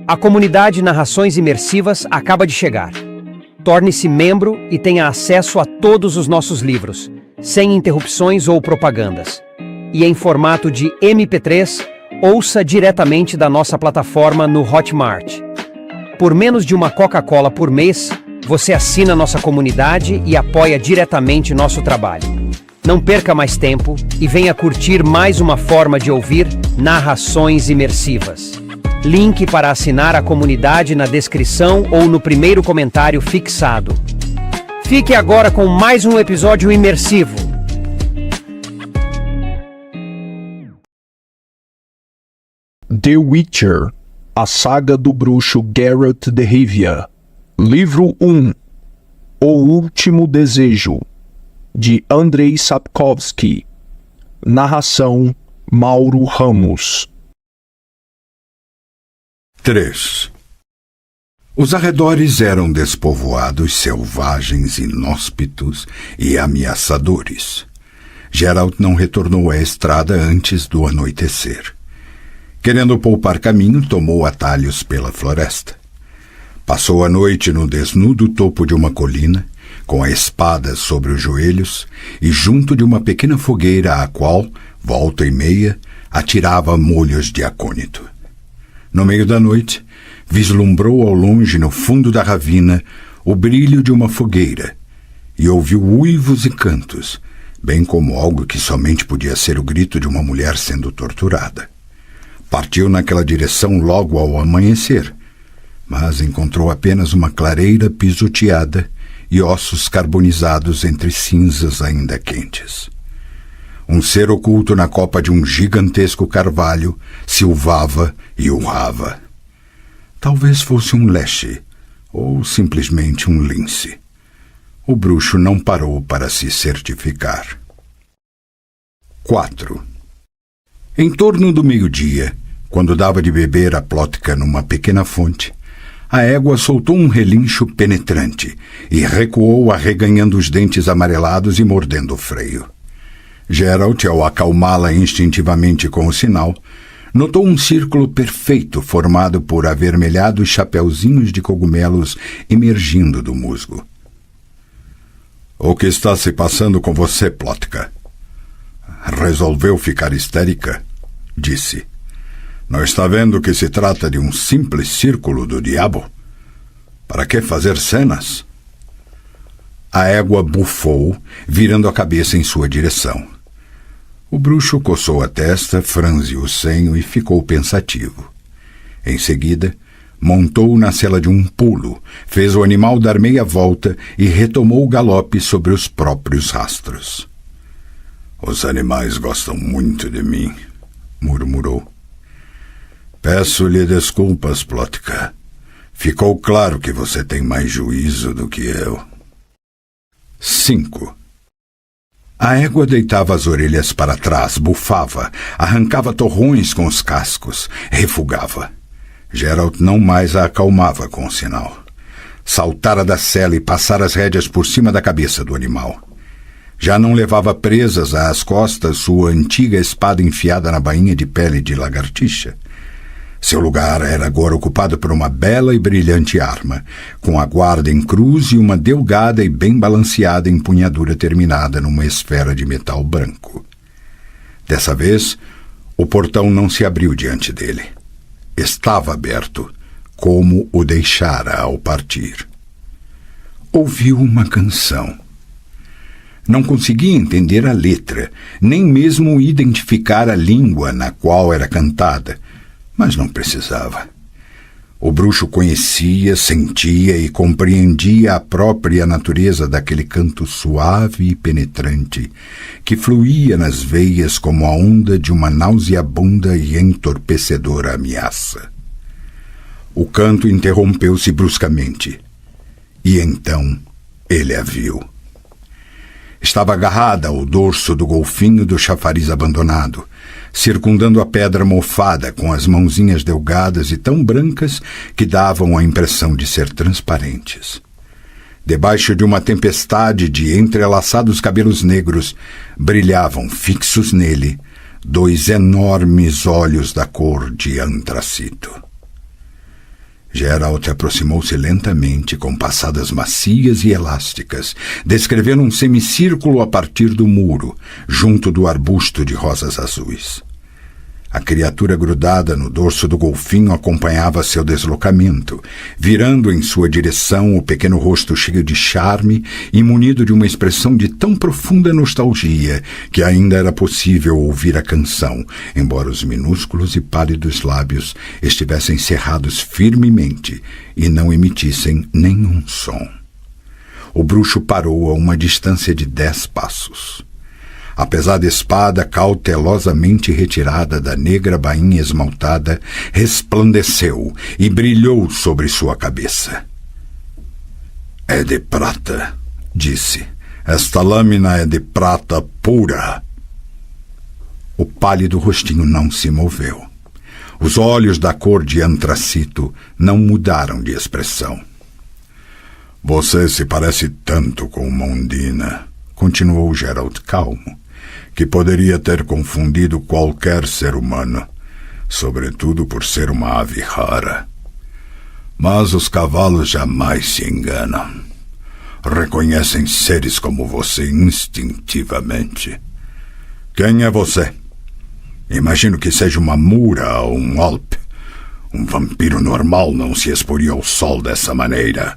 A comunidade Narrações Imersivas acaba de chegar. Torne-se membro e tenha acesso a todos os nossos livros, sem interrupções ou propagandas. E em formato de MP3, ouça diretamente da nossa plataforma no Hotmart. Por menos de uma Coca-Cola por mês, você assina nossa comunidade e apoia diretamente nosso trabalho. Não perca mais tempo e venha curtir mais uma forma de ouvir Narrações Imersivas. Link para assinar a comunidade na descrição ou no primeiro comentário fixado. Fique agora com mais um episódio imersivo. The Witcher, a saga do bruxo Geralt de Rivia. Livro 1, O Último Desejo, de Andrei Sapkowski. Narração, Mauro Ramos. 3. Os arredores eram despovoados, selvagens, inóspitos e ameaçadores. Geralt não retornou à estrada antes do anoitecer. Querendo poupar caminho, tomou atalhos pela floresta. Passou a noite no desnudo topo de uma colina, com a espada sobre os joelhos e junto de uma pequena fogueira à qual, volta e meia, atirava molhos de acônito. No meio da noite, vislumbrou ao longe, no fundo da ravina, o brilho de uma fogueira e ouviu uivos e cantos, bem como algo que somente podia ser o grito de uma mulher sendo torturada. Partiu naquela direção logo ao amanhecer, mas encontrou apenas uma clareira pisoteada e ossos carbonizados entre cinzas ainda quentes. Um ser oculto na copa de um gigantesco carvalho silvava e urrava. Talvez fosse um leche, ou simplesmente um lince. O bruxo não parou para se certificar. 4. Em torno do meio-dia, quando dava de beber a Plotka numa pequena fonte, a égua soltou um relincho penetrante e recuou arreganhando os dentes amarelados e mordendo o freio. Geralt, ao acalmá-la instintivamente com o sinal, notou um círculo perfeito formado por avermelhados chapeuzinhos de cogumelos emergindo do musgo. O que está se passando com você, Plotka? Resolveu ficar histérica? Disse. Não está vendo que se trata de um simples círculo do diabo? Para que fazer cenas? A égua bufou, virando a cabeça em sua direção. O bruxo coçou a testa, franziu o senho e ficou pensativo. Em seguida, montou na sela de um pulo, fez o animal dar meia volta e retomou o galope sobre os próprios rastros. Os animais gostam muito de mim, murmurou. Peço-lhe desculpas, Plotka. Ficou claro que você tem mais juízo do que eu. 5. A égua deitava as orelhas para trás, bufava, arrancava torrões com os cascos, refugava. Geralt não mais a acalmava com o sinal. Saltara da sela e passara as rédeas por cima da cabeça do animal. Já não levava presas às costas sua antiga espada enfiada na bainha de pele de lagartixa. Seu lugar era agora ocupado por uma bela e brilhante arma, com a guarda em cruz e uma delgada e bem balanceada empunhadura terminada numa esfera de metal branco. Dessa vez, o portão não se abriu diante dele. Estava aberto, como o deixara ao partir. Ouviu uma canção. Não conseguia entender a letra, nem mesmo identificar a língua na qual era cantada, mas não precisava. O bruxo conhecia, sentia e compreendia a própria natureza daquele canto suave e penetrante que fluía nas veias como a onda de uma nauseabunda e entorpecedora ameaça. O canto interrompeu-se bruscamente, e então ele a viu. Estava agarrada ao dorso do golfinho do chafariz abandonado, circundando a pedra mofada com as mãozinhas delgadas e tão brancas que davam a impressão de ser transparentes. Debaixo de uma tempestade de entrelaçados cabelos negros, brilhavam fixos nele 2 enormes olhos da cor de antracito. Geralt aproximou-se lentamente, com passadas macias e elásticas, descrevendo um semicírculo a partir do muro, junto do arbusto de rosas azuis. A criatura grudada no dorso do golfinho acompanhava seu deslocamento, virando em sua direção o pequeno rosto cheio de charme e munido de uma expressão de tão profunda nostalgia que ainda era possível ouvir a canção, embora os minúsculos e pálidos lábios estivessem cerrados firmemente e não emitissem nenhum som. O bruxo parou a uma distância de 10 passos. A pesada espada, cautelosamente retirada da negra bainha esmaltada, resplandeceu e brilhou sobre sua cabeça. "É de prata", disse. "Esta lâmina é de prata pura." O pálido rostinho não se moveu. Os olhos da cor de antracito não mudaram de expressão. "Você se parece tanto com uma Undina", continuou Geralt calmo, "que poderia ter confundido qualquer ser humano, sobretudo por ser uma ave rara. Mas os cavalos jamais se enganam. Reconhecem seres como você instintivamente. Quem é você? Imagino que seja uma mura ou um alp. Um vampiro normal não se exporia ao sol dessa maneira."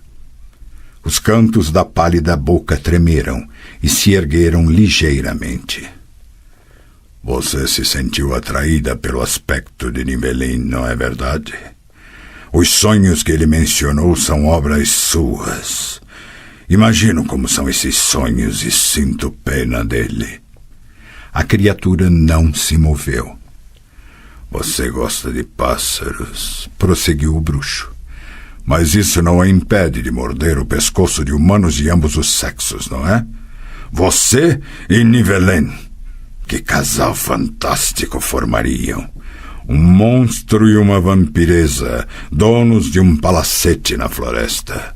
Os cantos da pálida boca tremeram e se ergueram ligeiramente. "Você se sentiu atraída pelo aspecto de Nivellen, não é verdade? Os sonhos que ele mencionou são obras suas. Imagino como são esses sonhos e sinto pena dele." A criatura não se moveu. "Você gosta de pássaros", prosseguiu o bruxo. "Mas isso não a impede de morder o pescoço de humanos de ambos os sexos, não é? Você e Nivellen. Que casal fantástico formariam! Um monstro e uma vampiresa, donos de um palacete na floresta.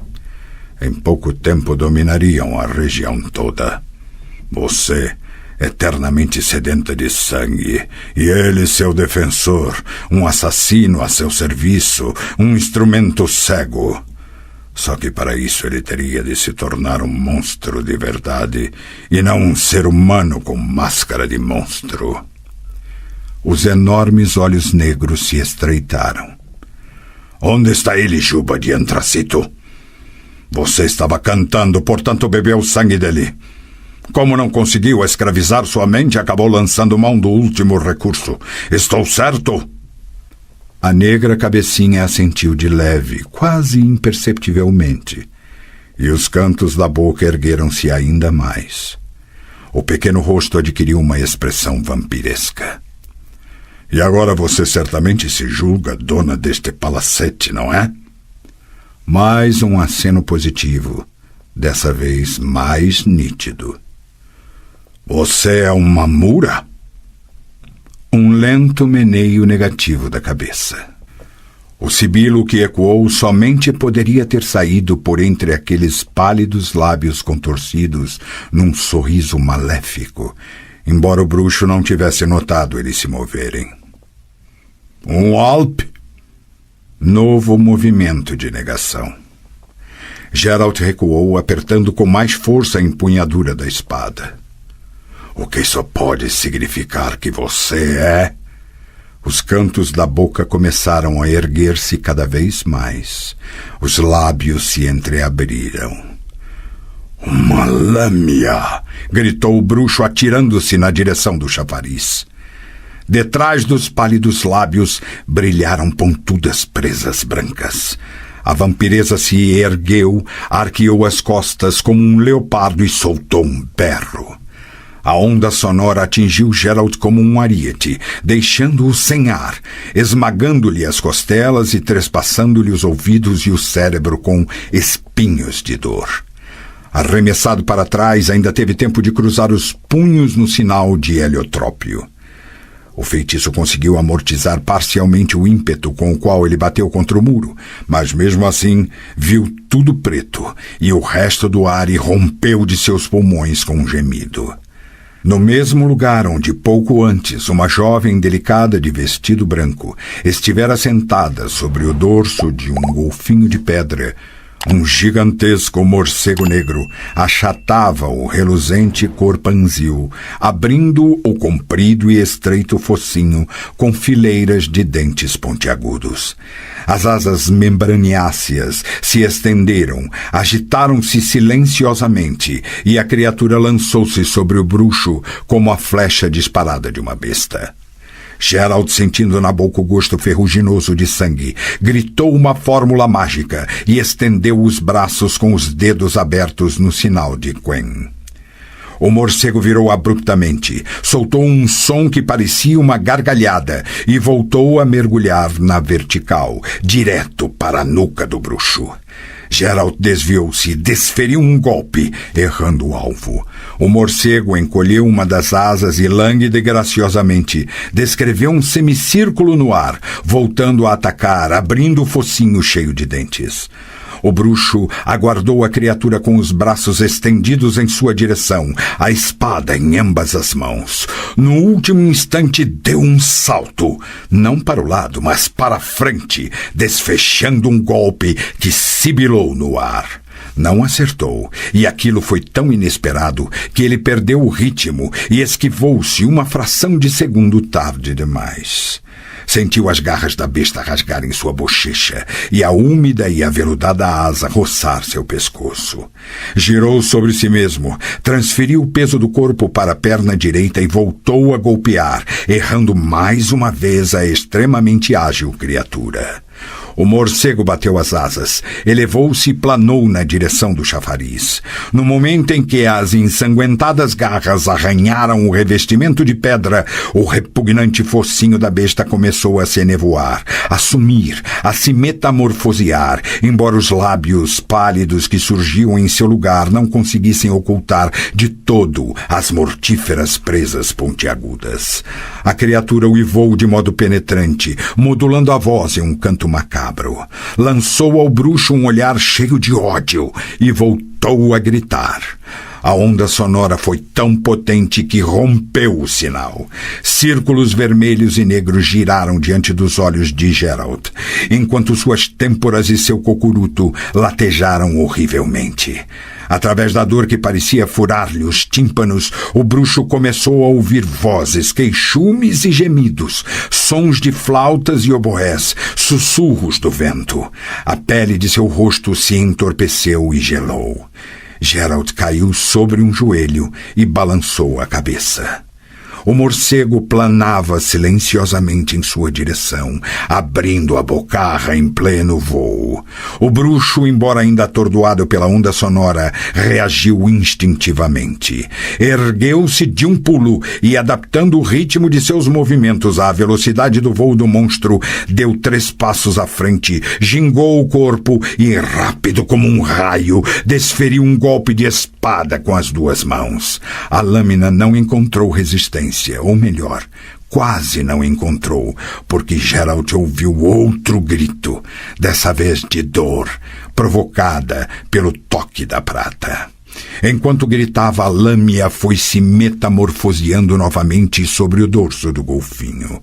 Em pouco tempo dominariam a região toda. Você, eternamente sedenta de sangue, e ele seu defensor, um assassino a seu serviço, um instrumento cego. Só que para isso ele teria de se tornar um monstro de verdade, e não um ser humano com máscara de monstro." Os enormes olhos negros se estreitaram. "Onde está ele, juba de antracito? Você estava cantando, portanto bebeu o sangue dele. Como não conseguiu escravizar sua mente, acabou lançando mão do último recurso. Estou certo?" A negra cabecinha assentiu de leve, quase imperceptivelmente, e os cantos da boca ergueram-se ainda mais. O pequeno rosto adquiriu uma expressão vampiresca. "E agora você certamente se julga dona deste palacete, não é?" Mais um aceno positivo, dessa vez mais nítido. "Você é uma mura?" Um lento meneio negativo da cabeça. O sibilo que ecoou somente poderia ter saído por entre aqueles pálidos lábios contorcidos num sorriso maléfico, embora o bruxo não tivesse notado eles se moverem. "Um alp?" Novo movimento de negação. Geralt recuou, apertando com mais força a empunhadura da espada. "O que isso pode significar que você é?" Os cantos da boca começaram a erguer-se cada vez mais. Os lábios se entreabriram. "Uma lâmina!" gritou o bruxo, atirando-se na direção do chafariz. Detrás dos pálidos lábios brilharam pontudas presas brancas. A vampiresa se ergueu, arqueou as costas como um leopardo e soltou um berro. A onda sonora atingiu Geralt como um ariete, deixando-o sem ar, esmagando-lhe as costelas e trespassando-lhe os ouvidos e o cérebro com espinhos de dor. Arremessado para trás, ainda teve tempo de cruzar os punhos no sinal de heliotrópio. O feitiço conseguiu amortizar parcialmente o ímpeto com o qual ele bateu contra o muro, mas mesmo assim viu tudo preto e o resto do ar irrompeu de seus pulmões com um gemido. No mesmo lugar onde, pouco antes, uma jovem delicada de vestido branco estivera sentada sobre o dorso de um golfinho de pedra, um gigantesco morcego negro achatava o reluzente corpanzil, abrindo o comprido e estreito focinho com fileiras de dentes pontiagudos. As asas membraniáceas se estenderam, agitaram-se silenciosamente, e a criatura lançou-se sobre o bruxo como a flecha disparada de uma besta. Geralt, sentindo na boca o gosto ferruginoso de sangue, gritou uma fórmula mágica e estendeu os braços com os dedos abertos no sinal de Quen. O morcego virou abruptamente, soltou um som que parecia uma gargalhada e voltou a mergulhar na vertical, direto para a nuca do bruxo. Geralt desviou-se e desferiu um golpe, errando o alvo. O morcego encolheu uma das asas e, lânguida e graciosamente, descreveu um semicírculo no ar, voltando a atacar, abrindo o focinho cheio de dentes. O bruxo aguardou a criatura com os braços estendidos em sua direção, a espada em ambas as mãos. No último instante deu um salto, não para o lado, mas para a frente, desfechando um golpe que sibilou no ar. Não acertou, e aquilo foi tão inesperado que ele perdeu o ritmo e esquivou-se uma fração de segundo tarde demais. Sentiu as garras da besta rasgarem sua bochecha e a úmida e aveludada asa roçar seu pescoço. Girou sobre si mesmo, transferiu o peso do corpo para a perna direita e voltou a golpear, errando mais uma vez a extremamente ágil criatura. O morcego bateu as asas, elevou-se e planou na direção do chafariz. No momento em que as ensanguentadas garras arranharam o revestimento de pedra, o repugnante focinho da besta começou a se enevoar, a sumir, a se metamorfosear, embora os lábios pálidos que surgiam em seu lugar não conseguissem ocultar de todo as mortíferas presas pontiagudas. A criatura uivou de modo penetrante, modulando a voz em um canto macabro. Lançou ao bruxo um olhar cheio de ódio e voltou a gritar. A onda sonora foi tão potente que rompeu o sinal. Círculos vermelhos e negros giraram diante dos olhos de Geralt, enquanto suas têmporas e seu cocuruto latejaram horrivelmente. Através da dor que parecia furar-lhe os tímpanos, o bruxo começou a ouvir vozes, queixumes e gemidos, sons de flautas e oboés, sussurros do vento. A pele de seu rosto se entorpeceu e gelou. Geralt caiu sobre um joelho e balançou a cabeça. O morcego planava silenciosamente em sua direção, abrindo a bocarra em pleno voo. O bruxo, embora ainda atordoado pela onda sonora, reagiu instintivamente. Ergueu-se de um pulo e, adaptando o ritmo de seus movimentos à velocidade do voo do monstro, deu 3 passos à frente, gingou o corpo e, rápido como um raio, desferiu um golpe de espada com as 2 mãos. A lâmina não encontrou resistência. Ou melhor, quase não encontrou, porque Geralt ouviu outro grito, dessa vez de dor, provocada pelo toque da prata. Enquanto gritava, a lâmina foi se metamorfoseando novamente sobre o dorso do golfinho.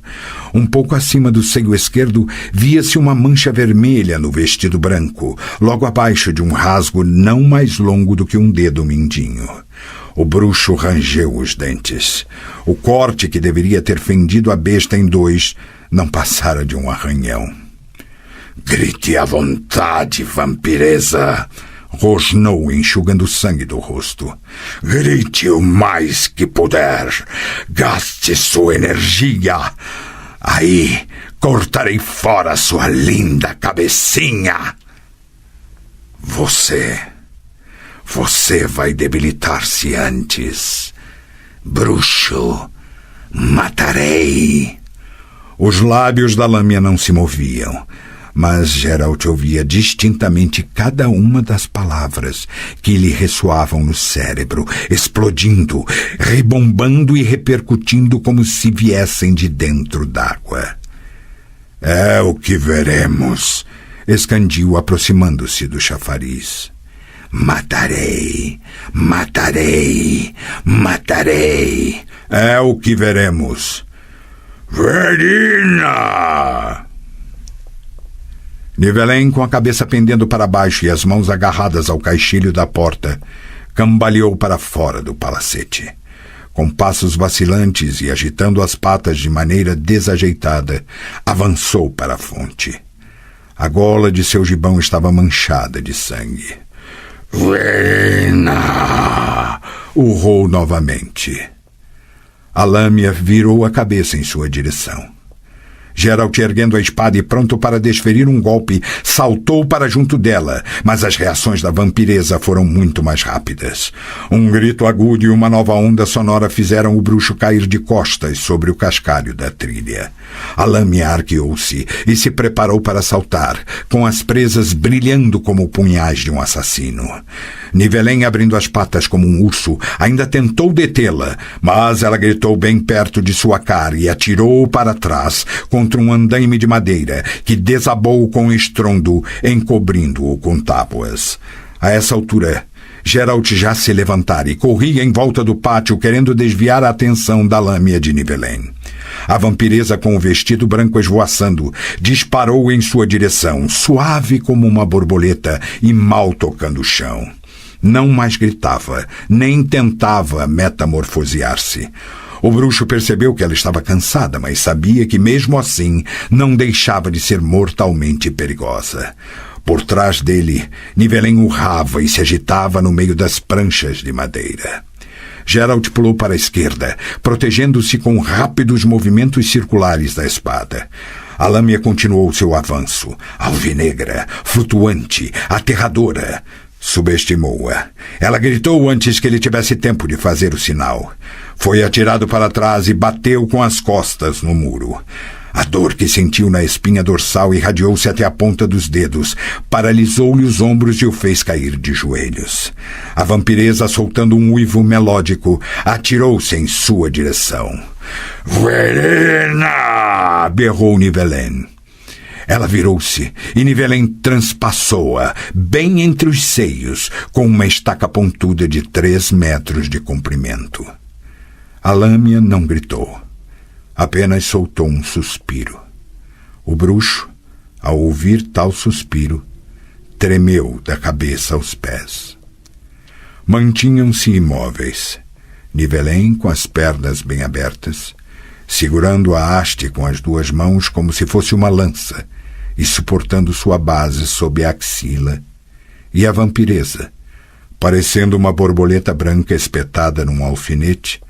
Um pouco acima do seio esquerdo, via-se uma mancha vermelha no vestido branco, logo abaixo de um rasgo não mais longo do que um dedo mindinho. O bruxo rangeu os dentes. O corte que deveria ter fendido a besta em 2 não passara de um arranhão. «Grite à vontade, vampiresa!» rosnou, enxugando o sangue do rosto. «Grite o mais que puder! Gaste sua energia! Aí cortarei fora sua linda cabecinha! Você vai debilitar-se antes. Bruxo, matarei!» Os lábios da lâmina não se moviam, mas Geralt ouvia distintamente cada uma das palavras que lhe ressoavam no cérebro, explodindo, rebombando e repercutindo como se viessem de dentro d'água. «É o que veremos», escandiu, aproximando-se do chafariz. Matarei, matarei, matarei. É o que veremos. Verina! Nivelen, com a cabeça pendendo para baixo e as mãos agarradas ao caixilho da porta, cambaleou para fora do palacete. Com passos vacilantes e agitando as patas de maneira desajeitada, avançou para a fonte. A gola de seu gibão estava manchada de sangue. Verina! Urrou novamente. A lâmina virou a cabeça em sua direção. Geralt, erguendo a espada e pronto para desferir um golpe, saltou para junto dela, mas as reações da vampiresa foram muito mais rápidas. Um grito agudo e uma nova onda sonora fizeram o bruxo cair de costas sobre o cascalho da trilha. A lâmina arqueou-se e se preparou para saltar, com as presas brilhando como punhais de um assassino. Nivelen, abrindo as patas como um urso, ainda tentou detê-la, mas ela gritou bem perto de sua cara e atirou para trás contra um andaime de madeira que desabou com estrondo, encobrindo-o com tábuas. A essa altura, Geralt já se levantara e corria em volta do pátio, querendo desviar a atenção da lâmina de Nivelen. A vampiresa, com o vestido branco esvoaçando, disparou em sua direção, suave como uma borboleta e mal tocando o chão. Não mais gritava, nem tentava metamorfosear-se. O bruxo percebeu que ela estava cansada, mas sabia que, mesmo assim, não deixava de ser mortalmente perigosa. Por trás dele, Nivelen urrava e se agitava no meio das pranchas de madeira. Geralt pulou para a esquerda, protegendo-se com rápidos movimentos circulares da espada. A lâmina continuou seu avanço, alvinegra, flutuante, aterradora. Subestimou-a. Ela gritou antes que ele tivesse tempo de fazer o sinal. Foi atirado para trás e bateu com as costas no muro. A dor que sentiu na espinha dorsal irradiou-se até a ponta dos dedos, paralisou-lhe os ombros e o fez cair de joelhos. A vampiresa, soltando um uivo melódico, atirou-se em sua direção. «Verena!» berrou Nivelen. Ela virou-se e Nivelen transpassou-a, bem entre os seios, com uma estaca pontuda de 3 metros de comprimento. A lâmina não gritou. Apenas soltou um suspiro. O bruxo, ao ouvir tal suspiro, tremeu da cabeça aos pés. Mantinham-se imóveis. Nivelen, com as pernas bem abertas, segurando a haste com as 2 mãos como se fosse uma lança e suportando sua base sob a axila, e a vampiresa, parecendo uma borboleta branca espetada num alfinete,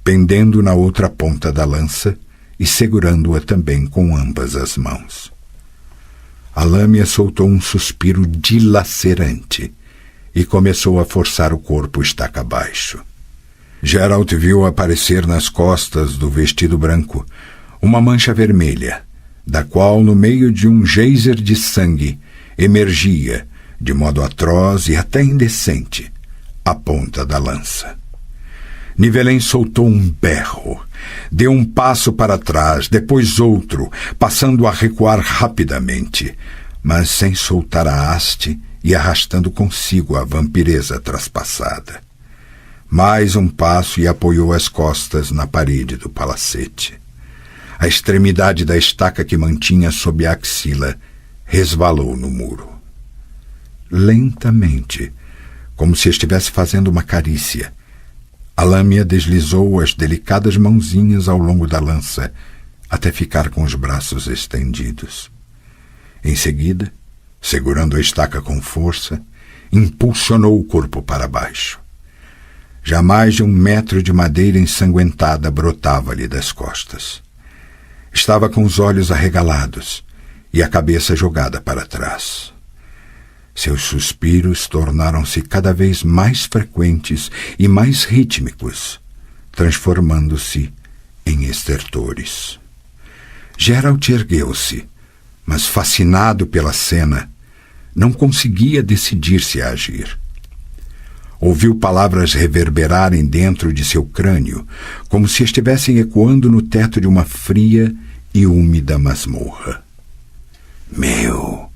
pendendo na outra ponta da lança e segurando-a também com ambas as mãos. A lâmina soltou um suspiro dilacerante e começou a forçar o corpo estaca abaixo. Geralt viu aparecer nas costas do vestido branco uma mancha vermelha, da qual, no meio de um geyser de sangue, emergia, de modo atroz e até indecente, a ponta da lança. Nivelen soltou um berro, deu um passo para trás, depois outro, passando a recuar rapidamente, mas sem soltar a haste e arrastando consigo a vampiresa traspassada. Mais um passo e apoiou as costas na parede do palacete. A extremidade da estaca que mantinha sob a axila resvalou no muro. Lentamente, como se estivesse fazendo uma carícia, a lâmina deslizou as delicadas mãozinhas ao longo da lança até ficar com os braços estendidos. Em seguida, segurando a estaca com força, impulsionou o corpo para baixo. Já mais de 1 metro de madeira ensanguentada brotava-lhe das costas. Estava com os olhos arregalados e a cabeça jogada para trás. Seus suspiros tornaram-se cada vez mais frequentes e mais rítmicos, transformando-se em estertores. Geralt ergueu-se, mas, fascinado pela cena, não conseguia decidir-se a agir. Ouviu palavras reverberarem dentro de seu crânio, como se estivessem ecoando no teto de uma fria e úmida masmorra. Meu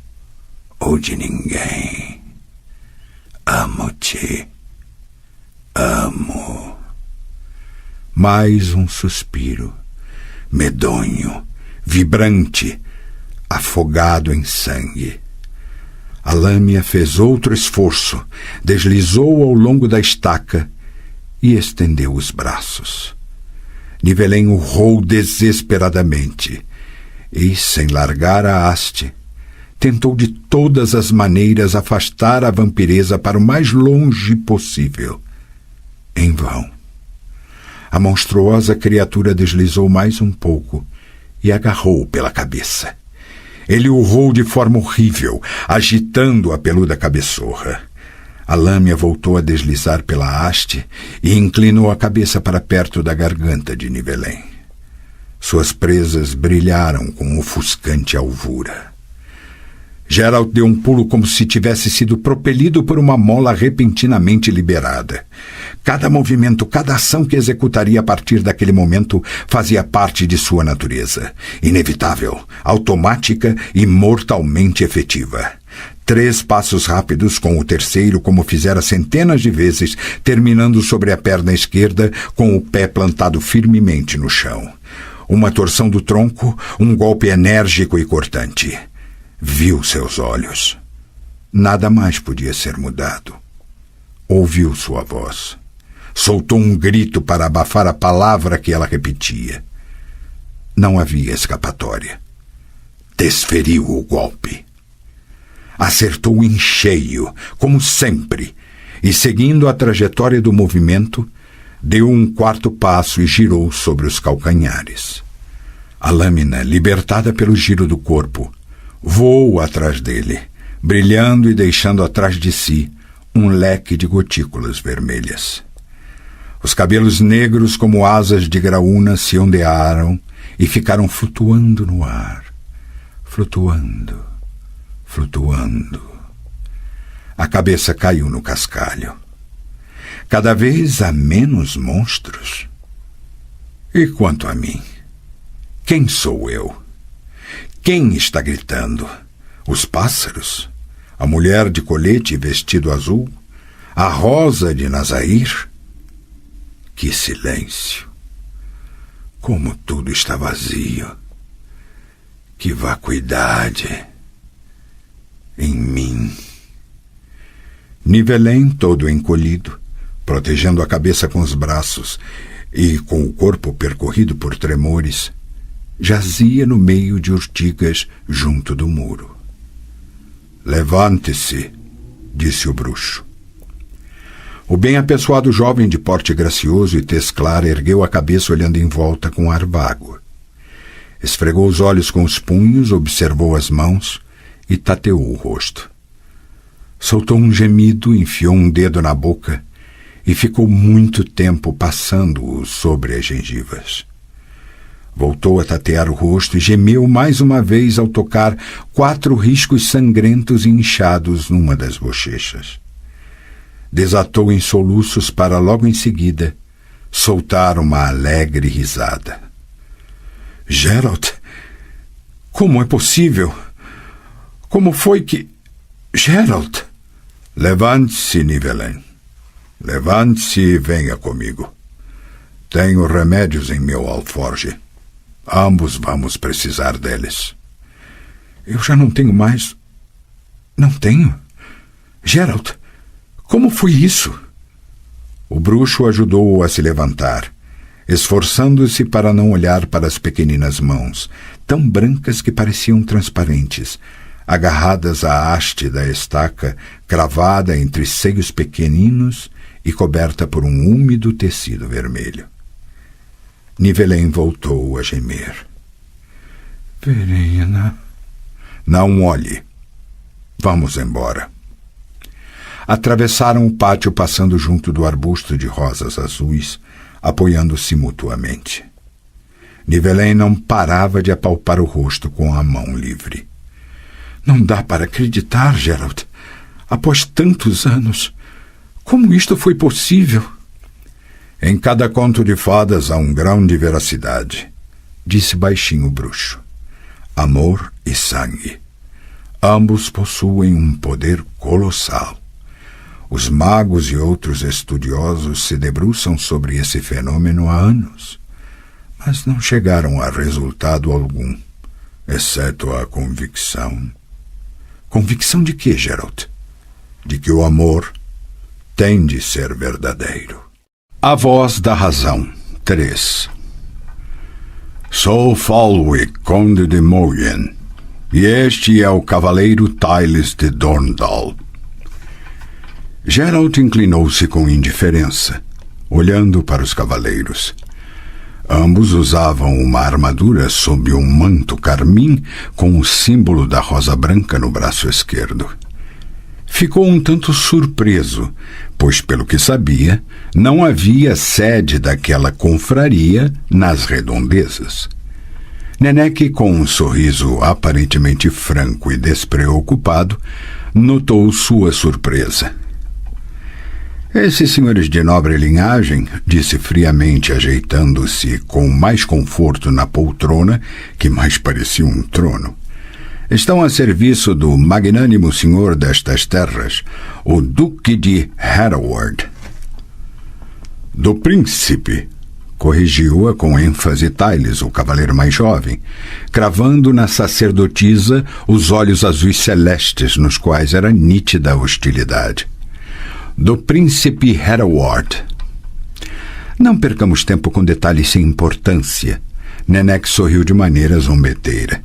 ou de ninguém. Amo. Mais um suspiro, medonho, vibrante, afogado em sangue. A lâmina fez outro esforço, deslizou ao longo da estaca e estendeu os braços. Nivelen urrou desesperadamente e, sem largar a haste, tentou de todas as maneiras afastar a vampiresa para o mais longe possível. Em vão. A monstruosa criatura deslizou mais um pouco e agarrou-o pela cabeça. Ele urrou de forma horrível, agitando a peluda cabeçorra. A lâmina voltou a deslizar pela haste e inclinou a cabeça para perto da garganta de Nivelen. Suas presas brilharam com ofuscante alvura. Geralt deu um pulo como se tivesse sido propelido por uma mola repentinamente liberada. Cada movimento, cada ação que executaria a partir daquele momento fazia parte de sua natureza. Inevitável, automática e mortalmente efetiva. 3 passos rápidos, com o terceiro como fizera centenas de vezes, terminando sobre a perna esquerda com o pé plantado firmemente no chão. Uma torção do tronco, um golpe enérgico e cortante. Viu seus olhos. Nada mais podia ser mudado. Ouviu sua voz. Soltou um grito para abafar a palavra que ela repetia. Não havia escapatória. Desferiu o golpe. Acertou em cheio, como sempre, e, seguindo a trajetória do movimento, deu um 4º passo e girou sobre os calcanhares. A lâmina, libertada pelo giro do corpo, voou atrás dele, brilhando e deixando atrás de si um leque de gotículas vermelhas. Os cabelos negros como asas de graúna se ondearam e ficaram flutuando no ar. Flutuando, flutuando. A cabeça caiu no cascalho. Cada vez há menos monstros. E quanto a mim? Quem sou eu? Quem está gritando? Os pássaros? A mulher de colete e vestido azul? A rosa de Nazair? Que silêncio! Como tudo está vazio! Que vacuidade! Em mim! Nivelen, todo encolhido, protegendo a cabeça com os braços e com o corpo percorrido por tremores, jazia no meio de urtigas junto do muro. Levante-se, disse o bruxo. O bem-apessoado jovem de porte gracioso e tez clara ergueu a cabeça olhando em volta com ar vago. Esfregou os olhos com os punhos, observou as mãos e tateou o rosto. Soltou um gemido, enfiou um dedo na boca e ficou muito tempo passando-o sobre as gengivas. Voltou a tatear o rosto e gemeu mais uma vez ao tocar 4 riscos sangrentos e inchados numa das bochechas. Desatou em soluços para logo em seguida soltar uma alegre risada. Geralt, como é possível? Como foi que... Geralt! Levante-se, Nivelen. Levante-se e venha comigo. Tenho remédios em meu alforje. Ambos vamos precisar deles. Eu já não tenho mais... Não tenho? Geralt, como foi isso? O bruxo ajudou-o a se levantar, esforçando-se para não olhar para as pequeninas mãos, tão brancas que pareciam transparentes, agarradas à haste da estaca, cravada entre seios pequeninos e coberta por um úmido tecido vermelho. Nivelen voltou a gemer. Verena... Não olhe. Vamos embora. Atravessaram o pátio passando junto do arbusto de rosas azuis, apoiando-se mutuamente. Nivelen não parava de apalpar o rosto com a mão livre. Não dá para acreditar, Geralt. Após tantos anos, como isto foi possível? Em cada conto de fadas há um grão de veracidade, disse baixinho o bruxo. Amor e sangue. Ambos possuem um poder colossal. Os magos e outros estudiosos se debruçam sobre esse fenômeno há anos, mas não chegaram a resultado algum, exceto a convicção. Convicção de quê, Geralt? De que o amor tem de ser verdadeiro. A Voz da Razão. 3. Sou Falwick, conde de Moyen, e este é o cavaleiro Tyles de Dorndal. Geralt inclinou-se com indiferença, olhando para os cavaleiros. Ambos usavam uma armadura sob um manto carmim com o símbolo da rosa branca no braço esquerdo. Ficou um tanto surpreso, pois, pelo que sabia, não havia sede daquela confraria nas redondezas. Nenec, com um sorriso aparentemente franco e despreocupado, notou sua surpresa. Esses senhores de nobre linhagem, disse friamente, ajeitando-se com mais conforto na poltrona, que mais parecia um trono, estão a serviço do magnânimo senhor destas terras, o Duque de Hereward. Do príncipe, corrigiu-a com ênfase Tyles, o cavaleiro mais jovem, cravando na sacerdotisa os olhos azuis celestes nos quais era nítida a hostilidade. Do príncipe Hereward. Não percamos tempo com detalhes sem importância. Nenec sorriu de maneira zombeteira.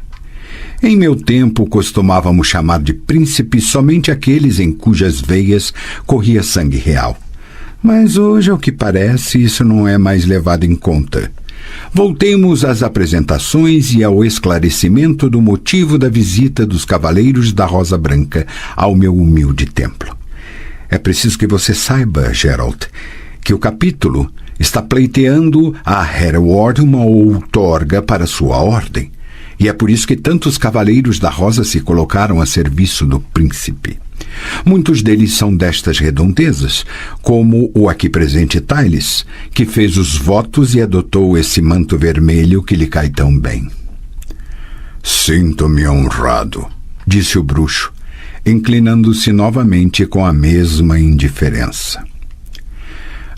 Em meu tempo, costumávamos chamar de príncipe somente aqueles em cujas veias corria sangue real. Mas hoje, ao que parece, isso não é mais levado em conta. Voltemos às apresentações e ao esclarecimento do motivo da visita dos Cavaleiros da Rosa Branca ao meu humilde templo. É preciso que você saiba, Geralt, que o capítulo está pleiteando a Hereward uma outorga para sua ordem, e é por isso que tantos Cavaleiros da Rosa se colocaram a serviço do príncipe. Muitos deles são destas redondezas, como o aqui presente Tyles, que fez os votos e adotou esse manto vermelho que lhe cai tão bem. Sinto-me honrado, disse o bruxo, inclinando-se novamente com a mesma indiferença.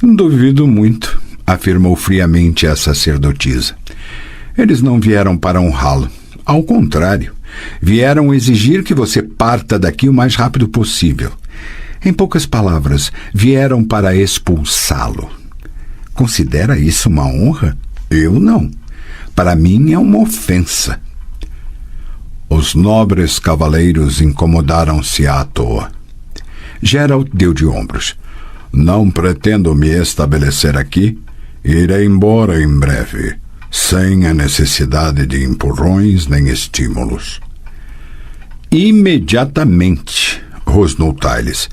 Duvido muito, afirmou friamente a sacerdotisa. Eles não vieram para honrá-lo. Ao contrário, vieram exigir que você parta daqui o mais rápido possível. Em poucas palavras, vieram para expulsá-lo. Considera isso uma honra? Eu não. Para mim é uma ofensa. Os nobres cavaleiros incomodaram-se à toa. Geralt deu de ombros. Não pretendo me estabelecer aqui. Irei embora em breve, sem a necessidade de empurrões nem estímulos. Imediatamente, rosnou Tyles,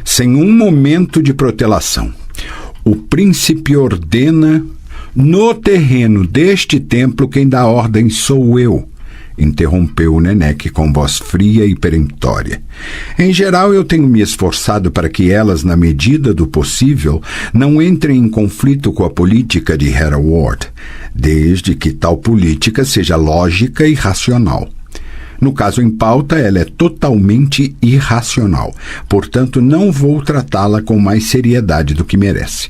sem um momento de protelação. O príncipe ordena... No terreno deste templo, quem dá ordem sou eu, interrompeu Nenec com voz fria e peremptória. Em geral, eu tenho me esforçado para que elas, na medida do possível, não entrem em conflito com a política de Hereward, desde que tal política seja lógica e racional. No caso em pauta, ela é totalmente irracional, portanto não vou tratá-la com mais seriedade do que merece.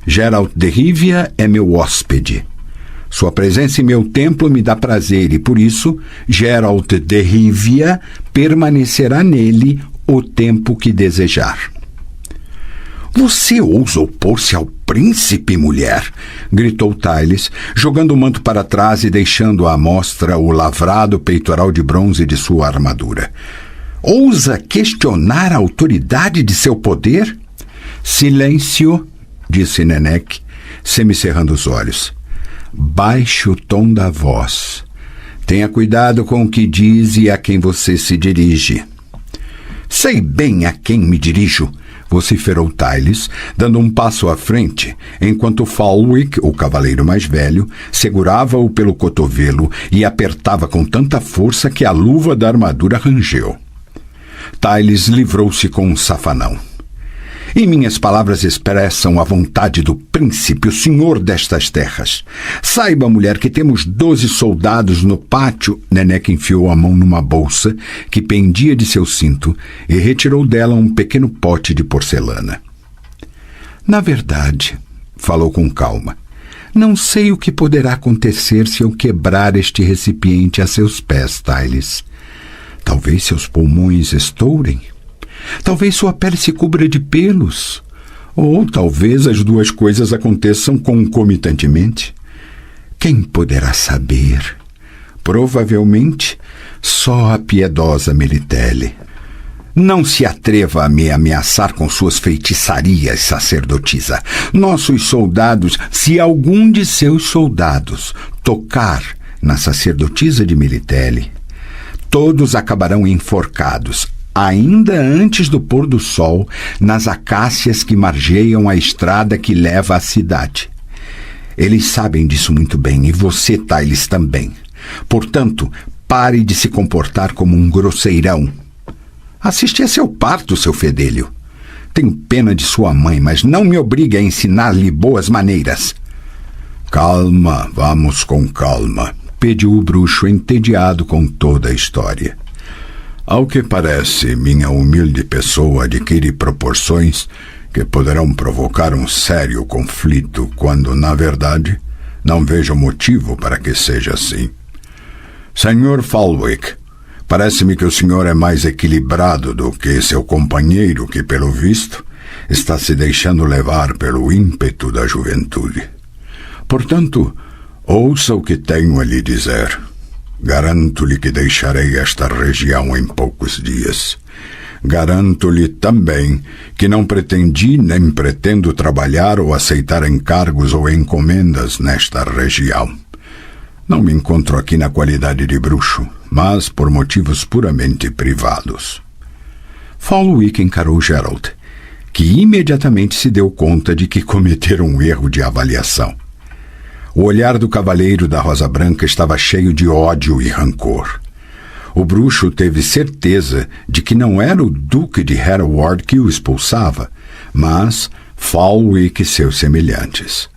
Geralt de Rivia é meu hóspede. Sua presença em meu templo me dá prazer e, por isso, Geralt de Rivia permanecerá nele o tempo que desejar. Você ousa opor-se ao príncipe, mulher? Gritou Tyles, jogando o manto para trás e deixando à mostra o lavrado peitoral de bronze de sua armadura. Ousa questionar a autoridade de seu poder? Silêncio, disse Nenec, semicerrando os olhos. Baixe o tom da voz. Tenha cuidado com o que diz e a quem você se dirige. Sei bem a quem me dirijo, vociferou Tyles, dando um passo à frente, enquanto Falwick, o cavaleiro mais velho, segurava-o pelo cotovelo e apertava com tanta força que a luva da armadura rangeu. Tyles livrou-se com um safanão. E minhas palavras expressam a vontade do príncipe, o senhor destas terras. Saiba, mulher, que temos 12 soldados no pátio. Nenek enfiou a mão numa bolsa que pendia de seu cinto e retirou dela um pequeno pote de porcelana. Na verdade, falou com calma, não sei o que poderá acontecer se eu quebrar este recipiente a seus pés, Tyles. Talvez seus pulmões estourem. Talvez sua pele se cubra de pelos. Ou talvez as duas coisas aconteçam concomitantemente. Quem poderá saber? Provavelmente só a piedosa Melitele. Não se atreva a me ameaçar com suas feitiçarias, sacerdotisa. Nossos soldados, se algum de seus soldados tocar na sacerdotisa de Melitele, todos acabarão enforcados, ainda antes do pôr do sol, nas acácias que margeiam a estrada que leva à cidade. Eles sabem disso muito bem, e você, Tyles, também. Portanto, pare de se comportar como um grosseirão. Assisti a seu parto, seu fedelho. Tenho pena de sua mãe, mas não me obrigue a ensinar-lhe boas maneiras. Calma, vamos com calma, pediu o bruxo, entediado com toda a história. Ao que parece, minha humilde pessoa adquire proporções que poderão provocar um sério conflito, quando, na verdade, não vejo motivo para que seja assim. Senhor Falwick, parece-me que o senhor é mais equilibrado do que seu companheiro, que, pelo visto, está se deixando levar pelo ímpeto da juventude. Portanto, ouça o que tenho a lhe dizer. Garanto-lhe que deixarei esta região em poucos dias. Garanto-lhe também que não pretendi nem pretendo trabalhar ou aceitar encargos ou encomendas nesta região. Não me encontro aqui na qualidade de bruxo, mas por motivos puramente privados. Falwick encarou Geralt, que imediatamente se deu conta de que cometera um erro de avaliação. O olhar do cavaleiro da Rosa Branca estava cheio de ódio e rancor. O bruxo teve certeza de que não era o Duque de Hereward que o expulsava, mas Falwick e seus semelhantes.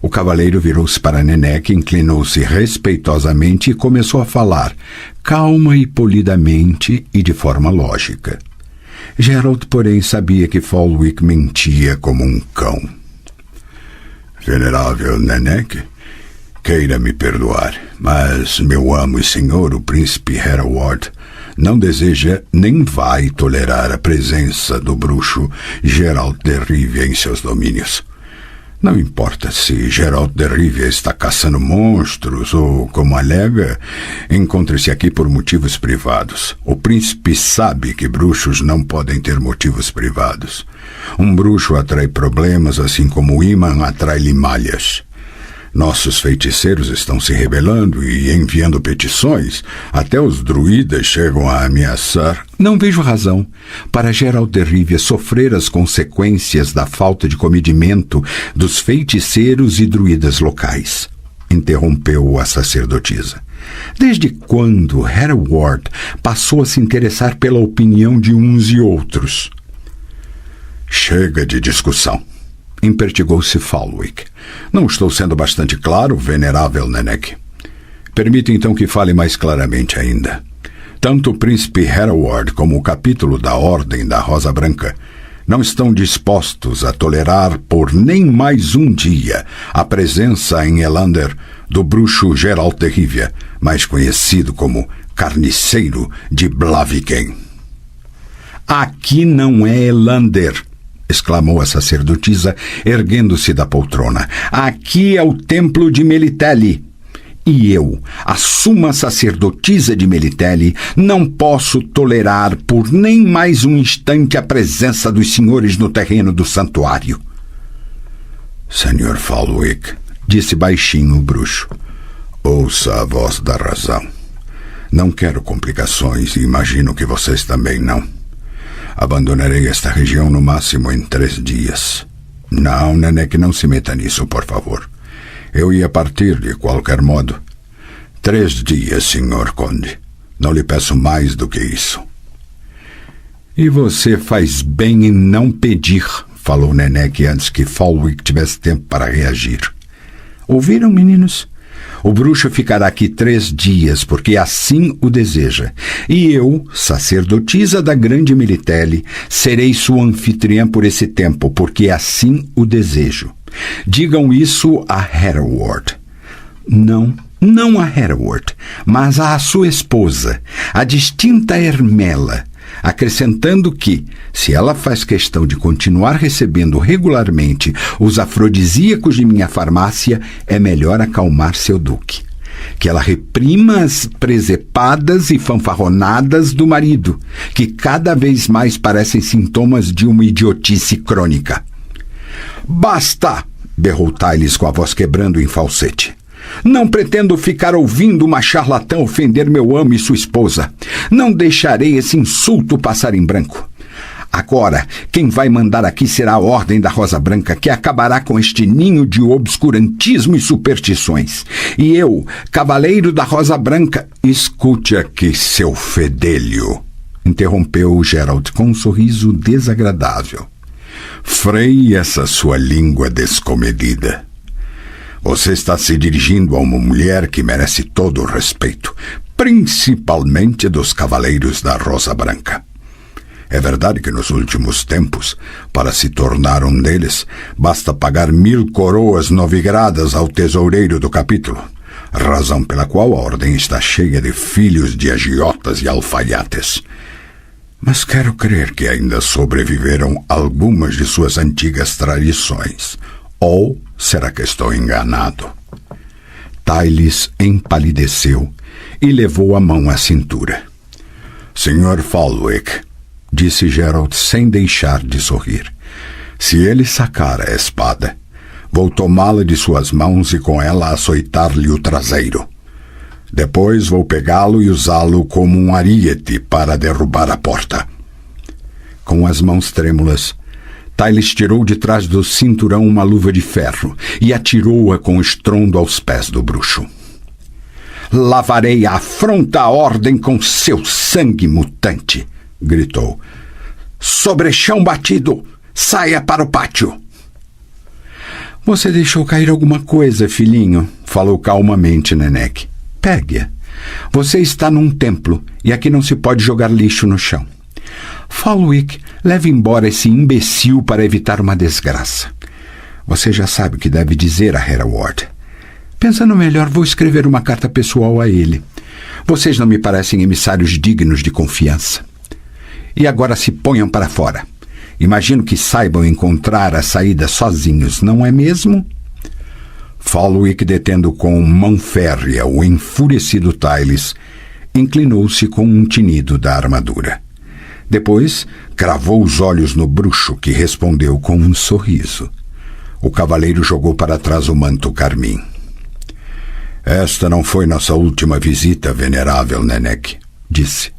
O cavaleiro virou-se para Nenek, inclinou-se respeitosamente e começou a falar, calma e polidamente e de forma lógica. Geralt, porém, sabia que Falwick mentia como um cão. Venerável Nenek, queira me perdoar, mas meu amo e senhor, o príncipe Hereward, não deseja nem vai tolerar a presença do bruxo Geralt de Rivia em seus domínios. Não importa se Geralt de Rivia está caçando monstros ou, como alega, encontre-se aqui por motivos privados. O príncipe sabe que bruxos não podem ter motivos privados. Um bruxo atrai problemas, assim como o imã atrai limalhas. Nossos feiticeiros estão se rebelando e enviando petições. Até os druidas chegam a ameaçar. Não vejo razão para Geralt de Rivia sofrer as consequências da falta de comedimento dos feiticeiros e druidas locais, interrompeu a sacerdotisa. Desde quando Hereward passou a se interessar pela opinião de uns e outros? Chega de discussão, impertigou-se Falwick. Não estou sendo bastante claro, venerável Nenek? Permita então que fale mais claramente ainda. Tanto o príncipe Hereward como o capítulo da Ordem da Rosa Branca não estão dispostos a tolerar por nem mais um dia a presença em Elander do bruxo Geralt de Rivia, mais conhecido como Carniceiro de Blaviken. Aqui não é Elander, exclamou a sacerdotisa, erguendo-se da poltrona. Aqui é o templo de Melitele. E eu, a suma sacerdotisa de Melitele, não posso tolerar por nem mais um instante a presença dos senhores no terreno do santuário. Senhor Falwick, disse baixinho o bruxo, ouça a voz da razão. Não quero complicações e imagino que vocês também não. Abandonarei esta região no máximo em 3 dias. Não, Nenek, não se meta nisso, por favor. Eu ia partir de qualquer modo. 3 dias, senhor conde. Não lhe peço mais do que isso. E você faz bem em não pedir, falou Nenek antes que Fallwick tivesse tempo para reagir. Ouviram, meninos? O bruxo ficará aqui 3 dias, porque assim o deseja. E eu, sacerdotisa da grande Militelli, serei sua anfitriã por esse tempo, porque assim o desejo. Digam isso a Hereward. Não a Hereward, mas à sua esposa, a distinta Hermela, acrescentando que, se ela faz questão de continuar recebendo regularmente os afrodisíacos de minha farmácia, é melhor acalmar seu duque. Que ela reprima as presepadas e fanfarronadas do marido, que cada vez mais parecem sintomas de uma idiotice crônica. Basta! Berrou Tyles com a voz quebrando em falsete. Não pretendo ficar ouvindo uma charlatã ofender meu amo e sua esposa. Não deixarei esse insulto passar em branco. Agora, quem vai mandar aqui será a Ordem da Rosa Branca, que acabará com este ninho de obscurantismo e superstições. E eu, Cavaleiro da Rosa Branca... Escute aqui, seu fedelho, interrompeu Geralt com um sorriso desagradável. Freie essa sua língua descomedida. Você está se dirigindo a uma mulher que merece todo o respeito, principalmente dos Cavaleiros da Rosa Branca. É verdade que nos últimos tempos, para se tornar um deles, basta pagar 1000 coroas novigradas ao tesoureiro do capítulo, razão pela qual a ordem está cheia de filhos de agiotas e alfaiates. Mas quero crer que ainda sobreviveram algumas de suas antigas tradições. Ou será que estou enganado? Tyles empalideceu e levou a mão à cintura. Sr. Fallwick, disse Geralt sem deixar de sorrir, se ele sacar a espada, vou tomá-la de suas mãos e com ela açoitar-lhe o traseiro. Depois vou pegá-lo e usá-lo como um ariete para derrubar a porta. Com as mãos trêmulas, Tyles tirou de trás do cinturão uma luva de ferro e atirou-a com estrondo aos pés do bruxo. Lavarei a afronta à ordem com seu sangue mutante, gritou. Sobre chão batido, saia para o pátio. Você deixou cair alguma coisa, filhinho, falou calmamente Nenek. Pegue-a. Você está num templo e aqui não se pode jogar lixo no chão. Fallwick, leve embora esse imbecil para evitar uma desgraça. Você já sabe o que deve dizer a Hereward. Pensando melhor, vou escrever uma carta pessoal a ele. Vocês não me parecem emissários dignos de confiança. E agora se ponham para fora. Imagino que saibam encontrar a saída sozinhos, não é mesmo? Fallwick, detendo com mão férrea o enfurecido Tyles, inclinou-se com um tinido da armadura. Depois, cravou os olhos no bruxo, que respondeu com um sorriso. O cavaleiro jogou para trás o manto carmim. Esta não foi nossa última visita, venerável Nenek, disse.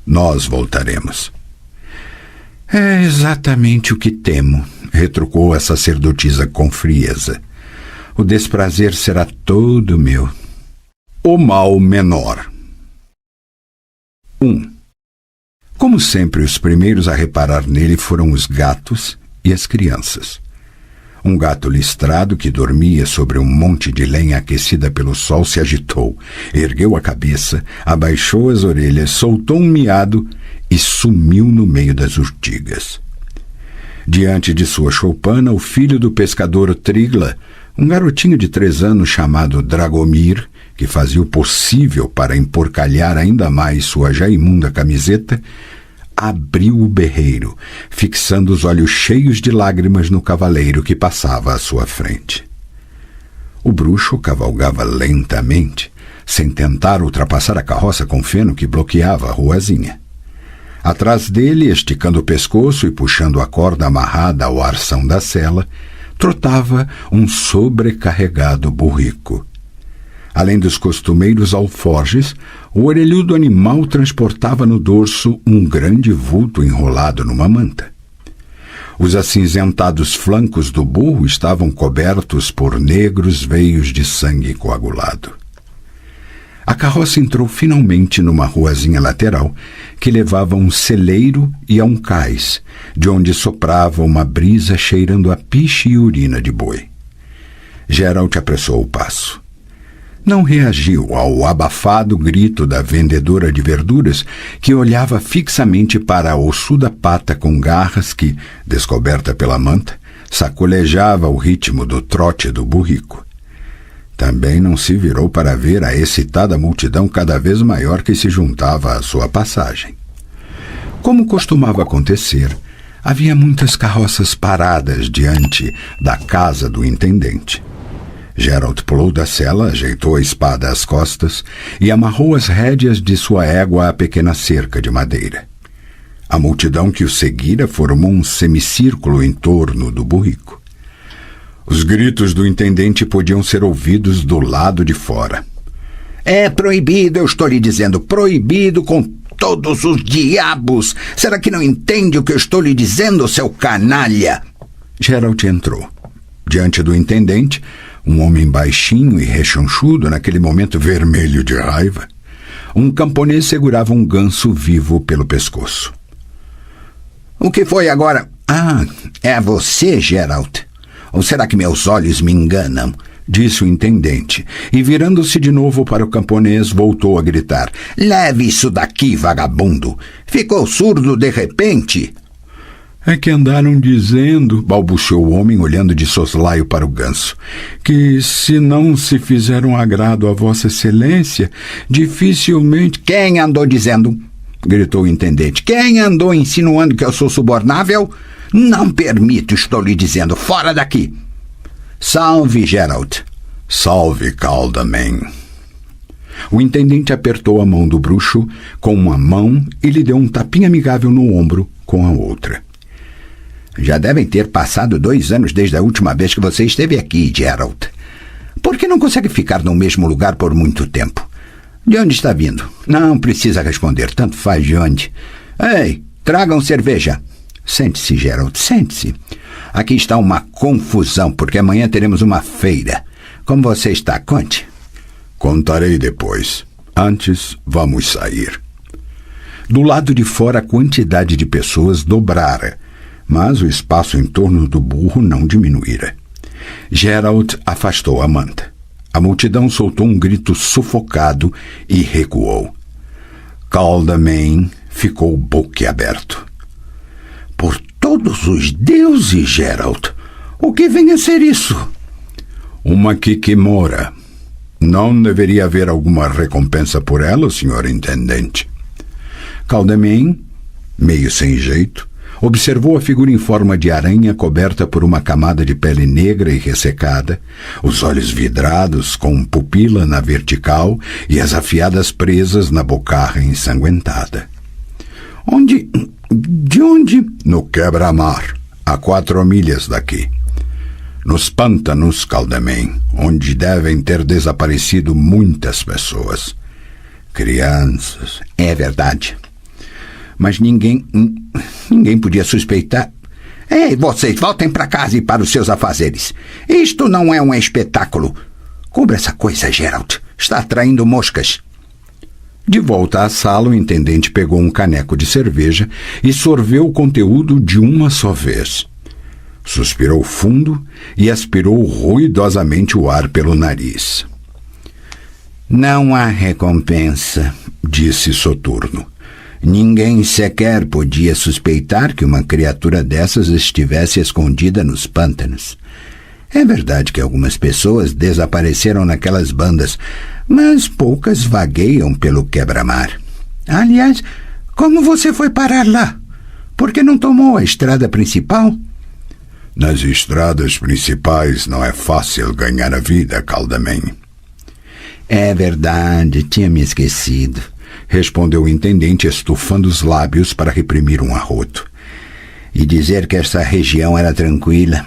Nós voltaremos. É exatamente o que temo, retrucou a sacerdotisa com frieza. O desprazer será todo meu. O mal menor. 1. Como sempre, os primeiros a reparar nele foram os gatos e as crianças. Um gato listrado que dormia sobre um monte de lenha aquecida pelo sol se agitou, ergueu a cabeça, abaixou as orelhas, soltou um miado e sumiu no meio das urtigas. Diante de sua choupana, o filho do pescador Trigla, um garotinho de 3 anos chamado Dragomir, que fazia o possível para emporcalhar ainda mais sua já imunda camiseta, abriu o berreiro, fixando os olhos cheios de lágrimas no cavaleiro que passava à sua frente. O bruxo cavalgava lentamente, sem tentar ultrapassar a carroça com feno que bloqueava a ruazinha. Atrás dele, esticando o pescoço e puxando a corda amarrada ao arção da sela, trotava um sobrecarregado burrico. Além dos costumeiros alforjes, o orelhudo animal transportava no dorso um grande vulto enrolado numa manta. Os acinzentados flancos do burro estavam cobertos por negros veios de sangue coagulado. A carroça entrou finalmente numa ruazinha lateral que levava a um celeiro e a um cais, de onde soprava uma brisa cheirando a piche e urina de boi. Geralt apressou o passo. Não reagiu ao abafado grito da vendedora de verduras, que olhava fixamente para a ossuda pata com garras que, descoberta pela manta, sacolejava o ritmo do trote do burrico. Também não se virou para ver a excitada multidão cada vez maior que se juntava à sua passagem. Como costumava acontecer, havia muitas carroças paradas diante da casa do intendente. Geralt pulou da sela, ajeitou a espada às costas e amarrou as rédeas de sua égua à pequena cerca de madeira. A multidão que o seguira formou um semicírculo em torno do burrico. Os gritos do intendente podiam ser ouvidos do lado de fora. É proibido, eu estou lhe dizendo, proibido com todos os diabos! Será que não entende o que eu estou lhe dizendo, seu canalha? Geralt entrou. Diante do intendente, um homem baixinho e rechonchudo, naquele momento vermelho de raiva, um camponês segurava um ganso vivo pelo pescoço. O que foi agora? Ah, é você, Geralt? Ou será que meus olhos me enganam? Disse o intendente, e virando-se de novo para o camponês, voltou a gritar. Leve isso daqui, vagabundo! Ficou surdo de repente? É que andaram dizendo, balbuciou o homem, olhando de soslaio para o ganso, que se não se fizer um agrado a Vossa Excelência, dificilmente... Quem andou dizendo? Gritou o intendente. Quem andou insinuando que eu sou subornável? Não permito, estou lhe dizendo. Fora daqui! Salve, Geralt. Salve, Caldamen. O intendente apertou a mão do bruxo com uma mão e lhe deu um tapinha amigável no ombro com a outra. Já devem ter passado 2 anos desde a última vez que você esteve aqui, Geralt. Por que não consegue ficar no mesmo lugar por muito tempo? De onde está vindo? Não precisa responder, tanto faz de onde. Ei, tragam cerveja. Sente-se, Geralt, sente-se. Aqui está uma confusão, porque amanhã teremos uma feira. Como você está? Conte. Contarei depois. Antes, vamos sair. Do lado de fora, a quantidade de pessoas dobrara, mas o espaço em torno do burro não diminuíra. Geralt afastou a manta. A multidão soltou um grito sufocado e recuou. Caldamen ficou boquiaberto. Por todos os deuses, Geralt! O que vem a ser isso? Uma Kikimora. Não deveria haver alguma recompensa por ela, senhor intendente? Caldamen, meio sem jeito, observou a figura em forma de aranha coberta por uma camada de pele negra e ressecada, os olhos vidrados com pupila na vertical e as afiadas presas na bocarra ensanguentada. De onde? No quebra-mar, a 4 milhas daqui. Nos pântanos, Caldamen, onde devem ter desaparecido muitas pessoas. Crianças. É verdade. Mas ninguém podia suspeitar. Ei, vocês, voltem para casa e para os seus afazeres. Isto não é um espetáculo. Cubra essa coisa, Geralt. Está atraindo moscas. De volta à sala, o intendente pegou um caneco de cerveja e sorveu o conteúdo de uma só vez. Suspirou fundo e aspirou ruidosamente o ar pelo nariz. Não há recompensa, disse soturno. Ninguém sequer podia suspeitar que uma criatura dessas estivesse escondida nos pântanos. É verdade que algumas pessoas desapareceram naquelas bandas, mas poucas vagueiam pelo quebra-mar. Aliás, como você foi parar lá? Por que não tomou a estrada principal? Nas estradas principais não é fácil ganhar a vida, Caldamen. É verdade, tinha me esquecido, respondeu o intendente, estufando os lábios para reprimir um arroto. E dizer que esta região era tranquila.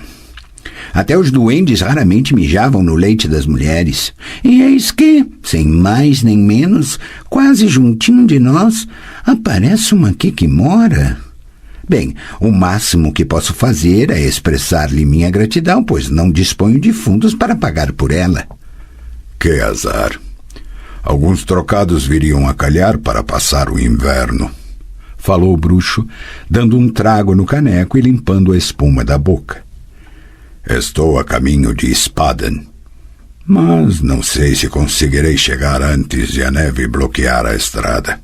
Até os duendes raramente mijavam no leite das mulheres. E eis que, sem mais nem menos, quase juntinho de nós, aparece uma Kikimora. Bem, o máximo que posso fazer é expressar-lhe minha gratidão, pois não disponho de fundos para pagar por ela. Que azar. Alguns trocados viriam a calhar para passar o inverno, falou o bruxo, dando um trago no caneco e limpando a espuma da boca. Estou a caminho de Spaden, mas não sei se conseguirei chegar antes de a neve bloquear a estrada.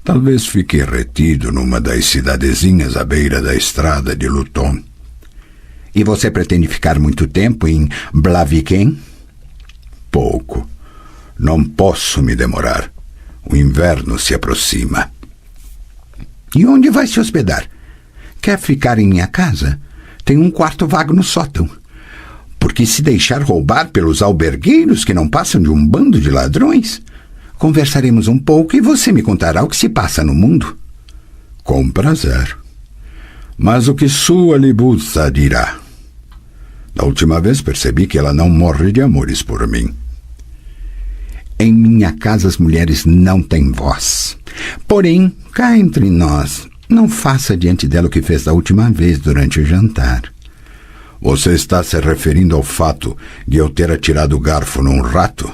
Talvez fique retido numa das cidadezinhas à beira da estrada de Luton. E você pretende ficar muito tempo em Blaviken? Pouco. Não posso me demorar. O inverno se aproxima. E onde vai se hospedar? Quer ficar em minha casa? Tem um quarto vago no sótão. Porque se deixar roubar pelos albergueiros que não passam de um bando de ladrões, conversaremos um pouco e você me contará o que se passa no mundo. Com prazer. Mas o que sua Libuza dirá? Da última vez percebi que ela não morre de amores por mim. Em minha casa as mulheres não têm voz. Porém, cá entre nós, não faça diante dela o que fez da última vez durante o jantar. Você está se referindo ao fato de eu ter atirado o garfo num rato?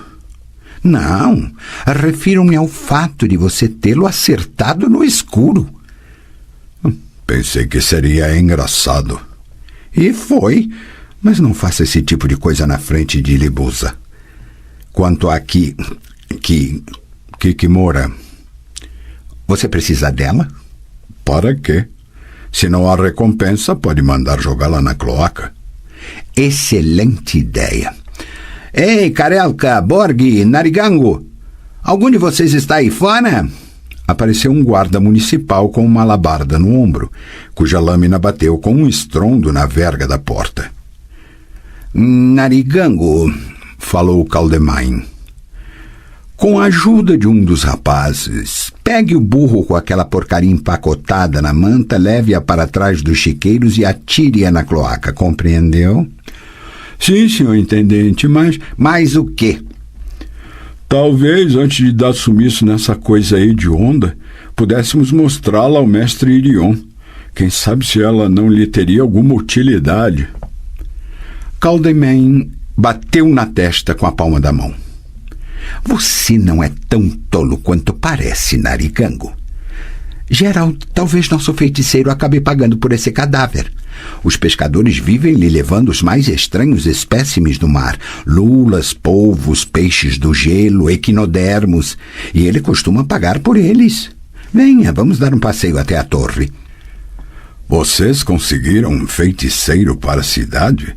Não, refiro-me ao fato de você tê-lo acertado no escuro. Pensei que seria engraçado. E foi, mas não faça esse tipo de coisa na frente de Libuza. Quanto a Kikimora, você precisa dela? Para quê? Se não há recompensa, pode mandar jogá-la na cloaca. Excelente ideia. Ei, Karelka, Borg, Narigango, algum de vocês está aí fora? Apareceu um guarda municipal com uma alabarda no ombro, cuja lâmina bateu com um estrondo na verga da porta. Narigango, falou Caldemain. Com a ajuda de um dos rapazes, pegue o burro com aquela porcaria empacotada na manta, leve-a para trás dos chiqueiros e atire-a na cloaca, compreendeu? Sim, senhor intendente, mas... Mas o quê? Talvez, antes de dar sumiço nessa coisa hedionda, pudéssemos mostrá-la ao mestre Irion. Quem sabe se ela não lhe teria alguma utilidade. Caldemain bateu na testa com a palma da mão. Você não é tão tolo quanto parece, Narigango. Gerald, talvez nosso feiticeiro acabe pagando por esse cadáver. Os pescadores vivem lhe levando os mais estranhos espécimes do mar, lulas, polvos, peixes do gelo, equinodermos, e ele costuma pagar por eles. Venha, vamos dar um passeio até a torre. Vocês conseguiram um feiticeiro para a cidade?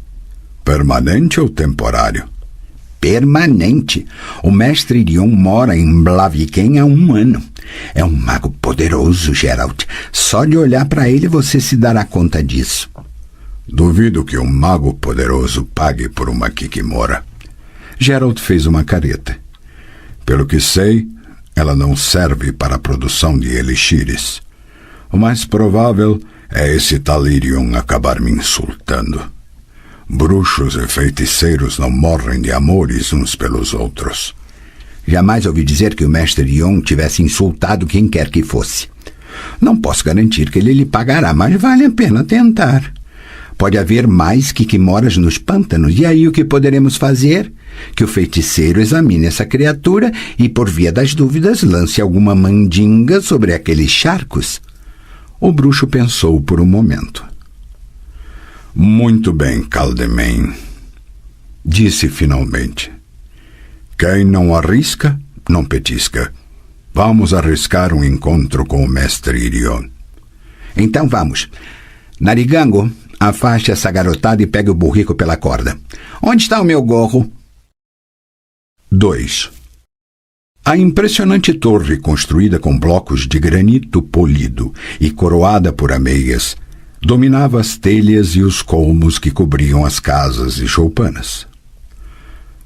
Permanente ou temporário? Permanente. O mestre Irion mora em Blaviken há 1 ano. É um mago poderoso, Gerald. Só de olhar para ele você se dará conta disso. Duvido que um mago poderoso pague por uma Kikimora. Gerald fez uma careta. Pelo que sei, ela não serve para a produção de elixires. O mais provável é esse tal Irion acabar me insultando. Bruxos e feiticeiros não morrem de amores uns pelos outros. Jamais ouvi dizer que o mestre Irion tivesse insultado quem quer que fosse. Não posso garantir que ele lhe pagará, mas vale a pena tentar. Pode haver mais Kikimoras nos pântanos, e aí o que poderemos fazer? Que o feiticeiro examine essa criatura e, por via das dúvidas, lance alguma mandinga sobre aqueles charcos. O bruxo pensou por um momento. Muito bem, Caldemain, disse finalmente. Quem não arrisca, não petisca. Vamos arriscar um encontro com o mestre Irion. Então vamos. Narigango, afaste essa garotada e pegue o burrico pela corda. Onde está o meu gorro? 2. A impressionante torre, construída com blocos de granito polido e coroada por ameias, dominava as telhas e os colmos que cobriam as casas e choupanas.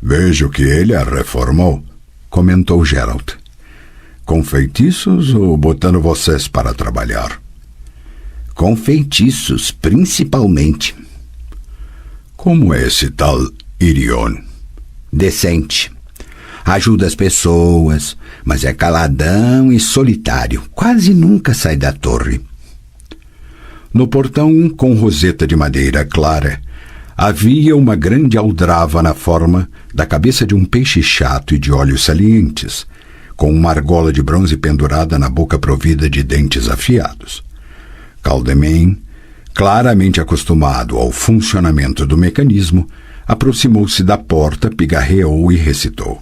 Vejo que ele a reformou, comentou Gerald. Com feitiços ou botando vocês para trabalhar? Com feitiços, principalmente. Como é esse tal Irion? Decente. Ajuda as pessoas, mas é caladão e solitário. Quase nunca sai da torre. No portão, com roseta de madeira clara, Havia uma grande aldrava na forma da cabeça de um peixe chato e de olhos salientes, com uma argola de bronze pendurada na boca provida de dentes afiados. Caldemin, claramente acostumado ao funcionamento do mecanismo, aproximou-se da porta, pigarreou e recitou: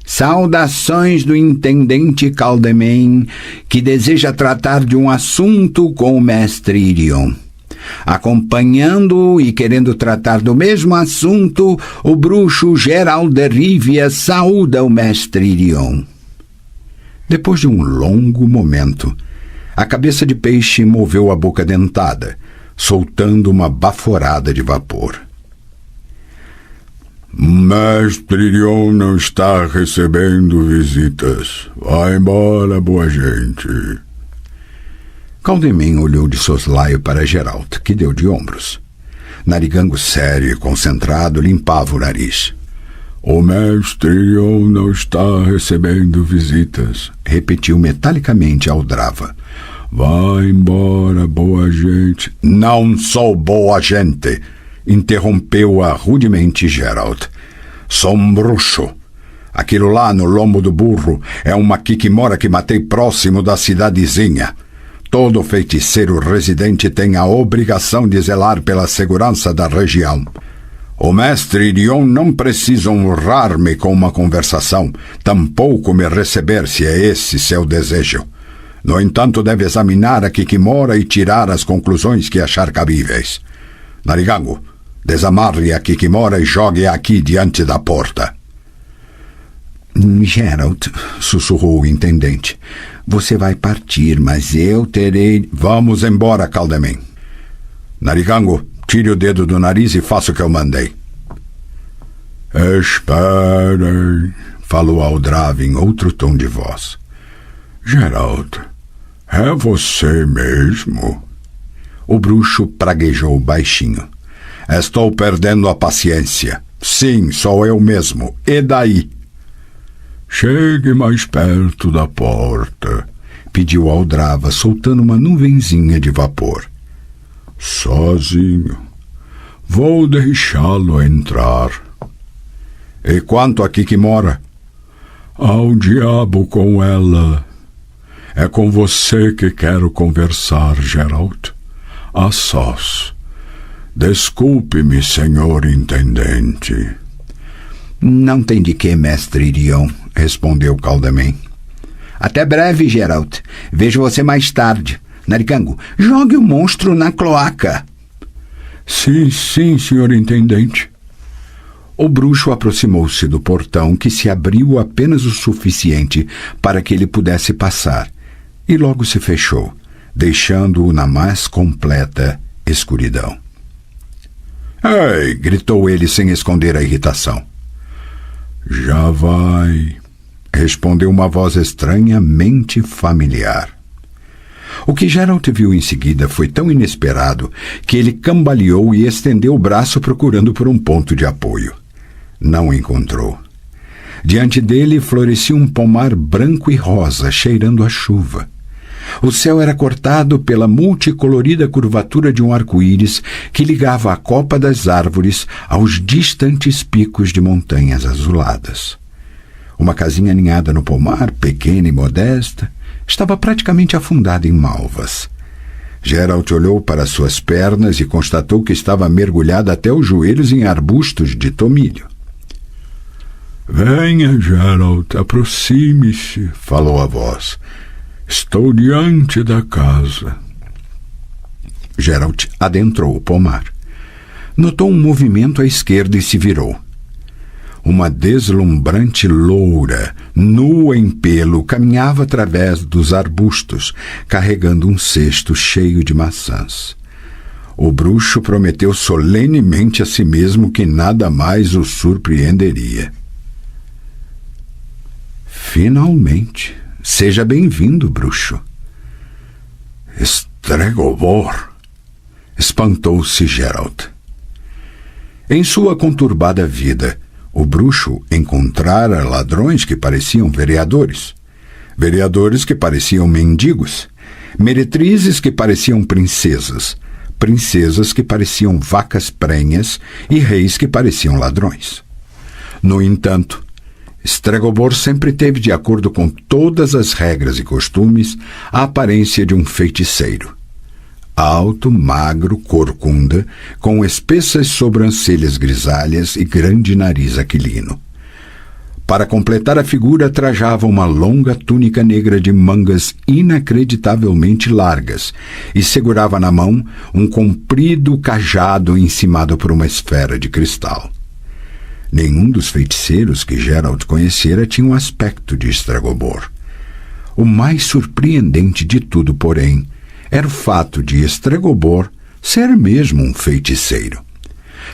Saudações do intendente Caldemin, que deseja tratar de um assunto com o mestre Irion. Acompanhando e querendo tratar do mesmo assunto, o bruxo Geralt de Rivia saúda o mestre Irion. Depois de um longo momento, a cabeça de peixe moveu a boca dentada, soltando uma baforada de vapor. Mestre Irion não está recebendo visitas. Vai embora, boa gente. Caldemin olhou de soslaio para Geralt, que deu de ombros. Narigango, sério e concentrado, limpava o nariz. O mestre Irion não está recebendo visitas, repetiu metalicamente Aldrava. Vai embora, boa gente. Não sou boa gente, interrompeu-a rudemente Geralt. Sou um bruxo. Aquilo lá no lombo do burro é uma kikimora que matei próximo da cidadezinha. Todo feiticeiro residente tem a obrigação de zelar pela segurança da região. O mestre Irion não precisa honrar-me com uma conversação, tampouco me receber se é esse seu desejo. No entanto, deve examinar a kikimora e tirar as conclusões que achar cabíveis. Narigango, desamarre a kikimora e jogue-a aqui diante da porta. Geralt, sussurrou o intendente, você vai partir, mas eu terei... Vamos embora, Caldemin. Narigango, tire o dedo do nariz e faça o que eu mandei. Esperem, falou Aldrava em outro tom de voz. Geralt, é você mesmo? O bruxo praguejou baixinho. Estou perdendo a paciência. Sim, sou eu mesmo. E daí? Chegue mais perto da porta, pediu Aldrava, soltando uma nuvenzinha de vapor. Sozinho. Vou deixá-lo entrar. E quanto a kikimora? Ao diabo com ela. É com você que quero conversar, Geralt. A sós. Desculpe-me, senhor intendente. Não tem de que, mestre Irion, respondeu Caldemin. Até breve, Geralt. Vejo você mais tarde. Narigango, jogue o monstro na cloaca. Sim, senhor intendente. O bruxo aproximou-se do portão, que se abriu apenas o suficiente para que ele pudesse passar, e logo se fechou, deixando-o na mais completa escuridão. Ei! Gritou ele sem esconder a irritação. Já vai, respondeu uma voz estranhamente familiar. O que Geralt viu em seguida foi tão inesperado que ele cambaleou e estendeu o braço procurando por um ponto de apoio. Não encontrou. Diante dele florescia um pomar branco e rosa, cheirando a chuva. O céu era cortado pela multicolorida curvatura de um arco-íris que ligava a copa das árvores aos distantes picos de montanhas azuladas. Uma casinha aninhada no pomar, pequena e modesta, estava praticamente afundada em malvas. Geralt olhou para suas pernas e constatou que estava mergulhada até os joelhos em arbustos de tomilho. Venha, Geralt, aproxime-se, falou a voz. Estou diante da casa. Geralt adentrou o pomar. Notou um movimento à esquerda e se virou. Uma deslumbrante loura, nua em pelo, caminhava através dos arbustos, carregando um cesto cheio de maçãs. O bruxo prometeu solenemente a si mesmo que nada mais o surpreenderia. Finalmente. Seja bem-vindo, bruxo. Estregobor! Espantou-se Geralt. Em sua conturbada vida, o bruxo encontrara ladrões que pareciam vereadores, vereadores que pareciam mendigos, meretrizes que pareciam princesas, princesas que pareciam vacas prenhas e reis que pareciam ladrões. No entanto, Stregobor sempre teve, de acordo com todas as regras e costumes, a aparência de um feiticeiro. Alto, magro, corcunda, com espessas sobrancelhas grisalhas e grande nariz aquilino. Para completar a figura, trajava uma longa túnica negra de mangas inacreditavelmente largas e segurava na mão um comprido cajado encimado por uma esfera de cristal. Nenhum dos feiticeiros que Geralt conhecera tinha um aspecto de Stregobor. O mais surpreendente de tudo, porém, era o fato de Stregobor ser mesmo um feiticeiro.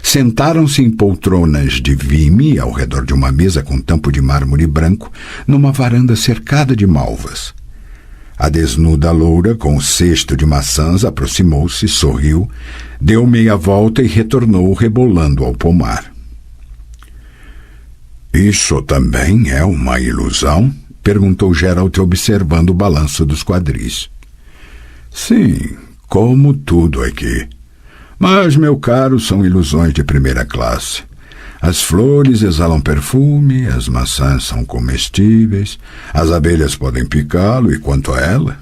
Sentaram-se em poltronas de vime ao redor de uma mesa com tampo de mármore branco, numa varanda cercada de malvas. A desnuda loura, com o cesto de maçãs, aproximou-se, sorriu, deu meia volta e retornou rebolando ao pomar. «Isso também é uma ilusão?» perguntou Geralt, observando o balanço dos quadris. «Sim, como tudo aqui. Mas, meu caro, são ilusões de primeira classe. As flores exalam perfume, as maçãs são comestíveis, as abelhas podem picá-lo, e quanto a ela...»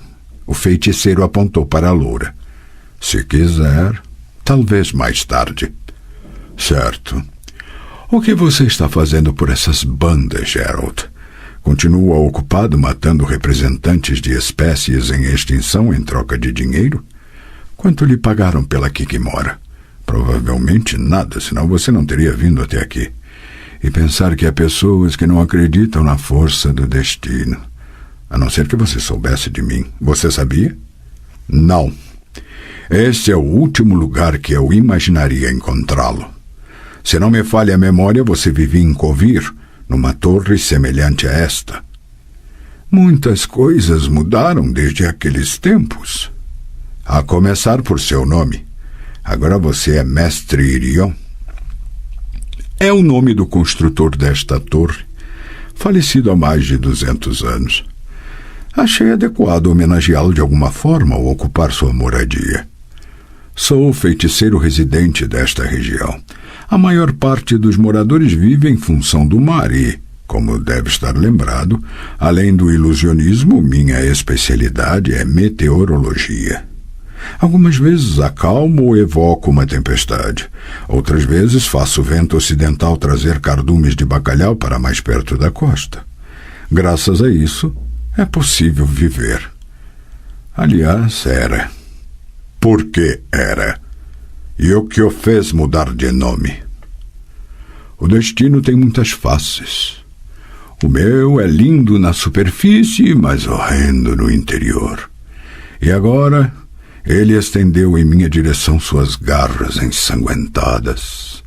O feiticeiro apontou para a loura. «Se quiser, talvez mais tarde.» «Certo. O que você está fazendo por essas bandas, Geralt? Continua ocupado matando representantes de espécies em extinção em troca de dinheiro? Quanto lhe pagaram pela Kikimora? Provavelmente nada, senão você não teria vindo até aqui. E pensar que há pessoas que não acreditam na força do destino. A não ser que você soubesse de mim. Você sabia? Não. Este é o último lugar que eu imaginaria encontrá-lo. Se não me falha a memória, você vivia em Kovir, numa torre semelhante a esta. Muitas coisas mudaram desde aqueles tempos. A começar por seu nome. Agora você é Mestre Irion. É o nome do construtor desta torre, falecido há mais de 200 anos. Achei adequado homenageá-lo de alguma forma ao ocupar sua moradia. Sou o feiticeiro residente desta região. A maior parte dos moradores vive em função do mar e, como deve estar lembrado, além do ilusionismo, minha especialidade é meteorologia. Algumas vezes acalmo ou evoco uma tempestade. Outras vezes faço o vento ocidental trazer cardumes de bacalhau para mais perto da costa. Graças a isso, é possível viver. Aliás, era. Por que era? E o que o fez mudar de nome? O destino tem muitas faces. O meu é lindo na superfície, mas horrendo no interior. E agora ele estendeu em minha direção suas garras ensanguentadas.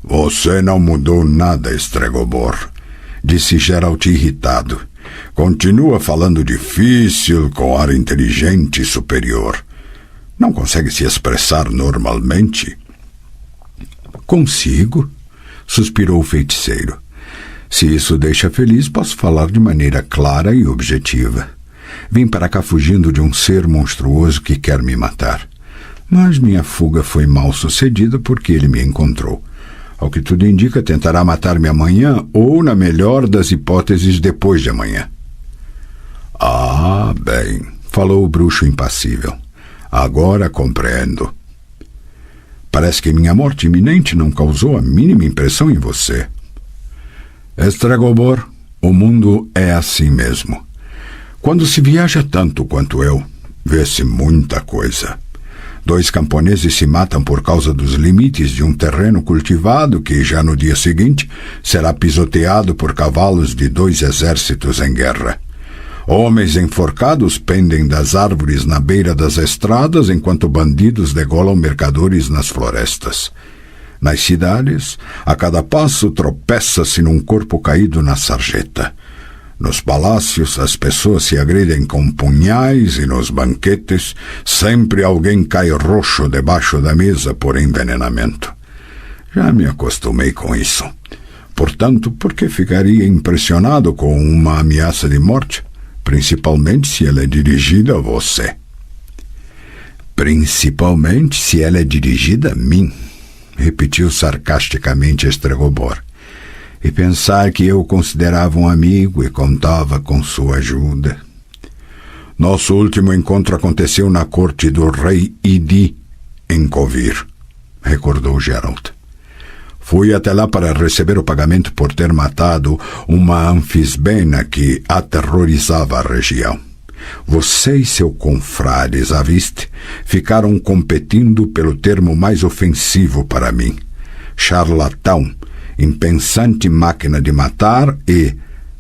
Você não mudou nada, Stregobor, disse Geralt irritado. Continua falando difícil, com ar inteligente e superior. Não consegue se expressar normalmente? Consigo, suspirou o feiticeiro. Se isso deixa feliz, posso falar de maneira clara e objetiva. Vim para cá fugindo de um ser monstruoso que quer me matar. Mas minha fuga foi mal sucedida porque ele me encontrou. Ao que tudo indica, tentará matar-me amanhã ou, na melhor das hipóteses, depois de amanhã. Ah, bem, falou o bruxo impassível. Agora compreendo. Parece que minha morte iminente não causou a mínima impressão em você. Stregobor, o mundo é assim mesmo. Quando se viaja tanto quanto eu, vê-se muita coisa. 2 camponeses se matam por causa dos limites de um terreno cultivado que, já no dia seguinte, será pisoteado por cavalos de 2 exércitos em guerra. Homens enforcados pendem das árvores na beira das estradas, enquanto bandidos degolam mercadores nas florestas. Nas cidades, a cada passo tropeça-se num corpo caído na sarjeta. Nos palácios, as pessoas se agridem com punhais e nos banquetes, sempre alguém cai roxo debaixo da mesa por envenenamento. Já me acostumei com isso. Portanto, por que ficaria impressionado com uma ameaça de morte? Principalmente se ela é dirigida a você. Principalmente se ela é dirigida a mim, repetiu sarcasticamente Estregobor. E pensar que eu o considerava um amigo e contava com sua ajuda. Nosso último encontro aconteceu na corte do rei Idi, em Kovir, recordou Geralt. Fui até lá para receber o pagamento por ter matado uma anfisbena que aterrorizava a região. Você e seu confrade, Zavist, ficaram competindo pelo termo mais ofensivo para mim. Charlatão, impensante máquina de matar e,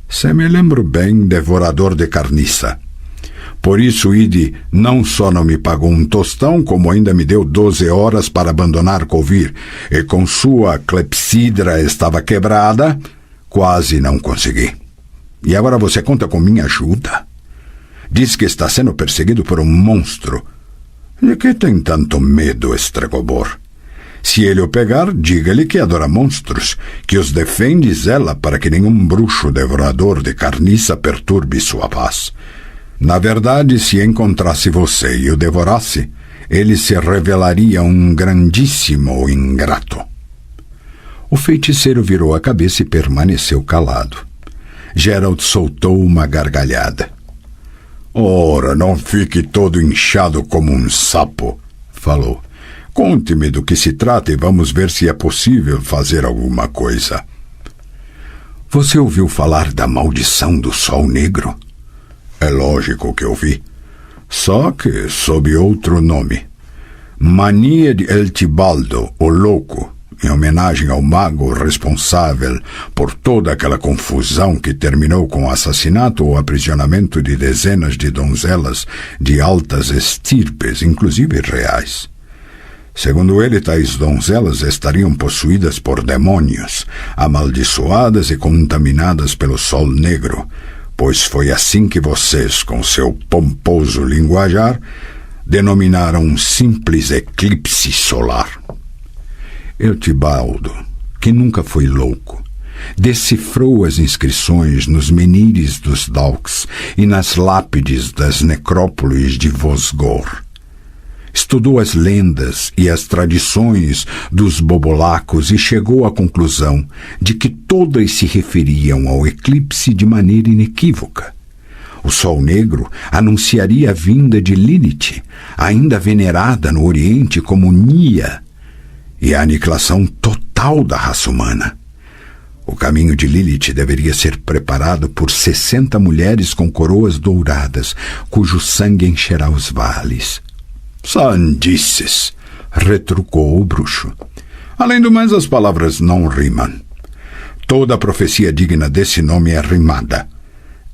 se me lembro bem, devorador de carniça. Por isso Idi não só não me pagou um tostão, como ainda me deu 12 horas para abandonar Kovir, e com sua clepsidra estava quebrada, quase não consegui. E agora você conta com minha ajuda? Diz que está sendo perseguido por um monstro. De que tem tanto medo, Estregobor? Se ele o pegar, diga-lhe que adora monstros, que os defende e zela para que nenhum bruxo devorador de carniça perturbe sua paz. Na verdade, se encontrasse você e o devorasse, ele se revelaria um grandíssimo ingrato. O feiticeiro virou a cabeça e permaneceu calado. Geralt soltou uma gargalhada. Ora, não fique todo inchado como um sapo, falou. Conte-me do que se trata e vamos ver se é possível fazer alguma coisa. Você ouviu falar da maldição do Sol Negro? É lógico que ouvi. Só que sob outro nome. Mania de Eltibaldo, o Louco, em homenagem ao mago responsável por toda aquela confusão que terminou com o assassinato ou aprisionamento de dezenas de donzelas de altas estirpes, inclusive reais. Segundo ele, tais donzelas estariam possuídas por demônios, amaldiçoadas e contaminadas pelo Sol Negro, pois foi assim que vocês, com seu pomposo linguajar, denominaram um simples eclipse solar. Eltibaldo, que nunca foi louco, decifrou as inscrições nos menires dos Dalks e nas lápides das necrópolis de Vosgor. Estudou as lendas e as tradições dos bobolacos e chegou à conclusão de que todas se referiam ao eclipse de maneira inequívoca. O Sol Negro anunciaria a vinda de Lilith, ainda venerada no Oriente como Nia, e a aniquilação total da raça humana. O caminho de Lilith deveria ser preparado por 60 mulheres com coroas douradas, cujo sangue encherá os vales. Sandices, retrucou o bruxo. Além do mais, as palavras não rimam. Toda profecia digna desse nome é rimada.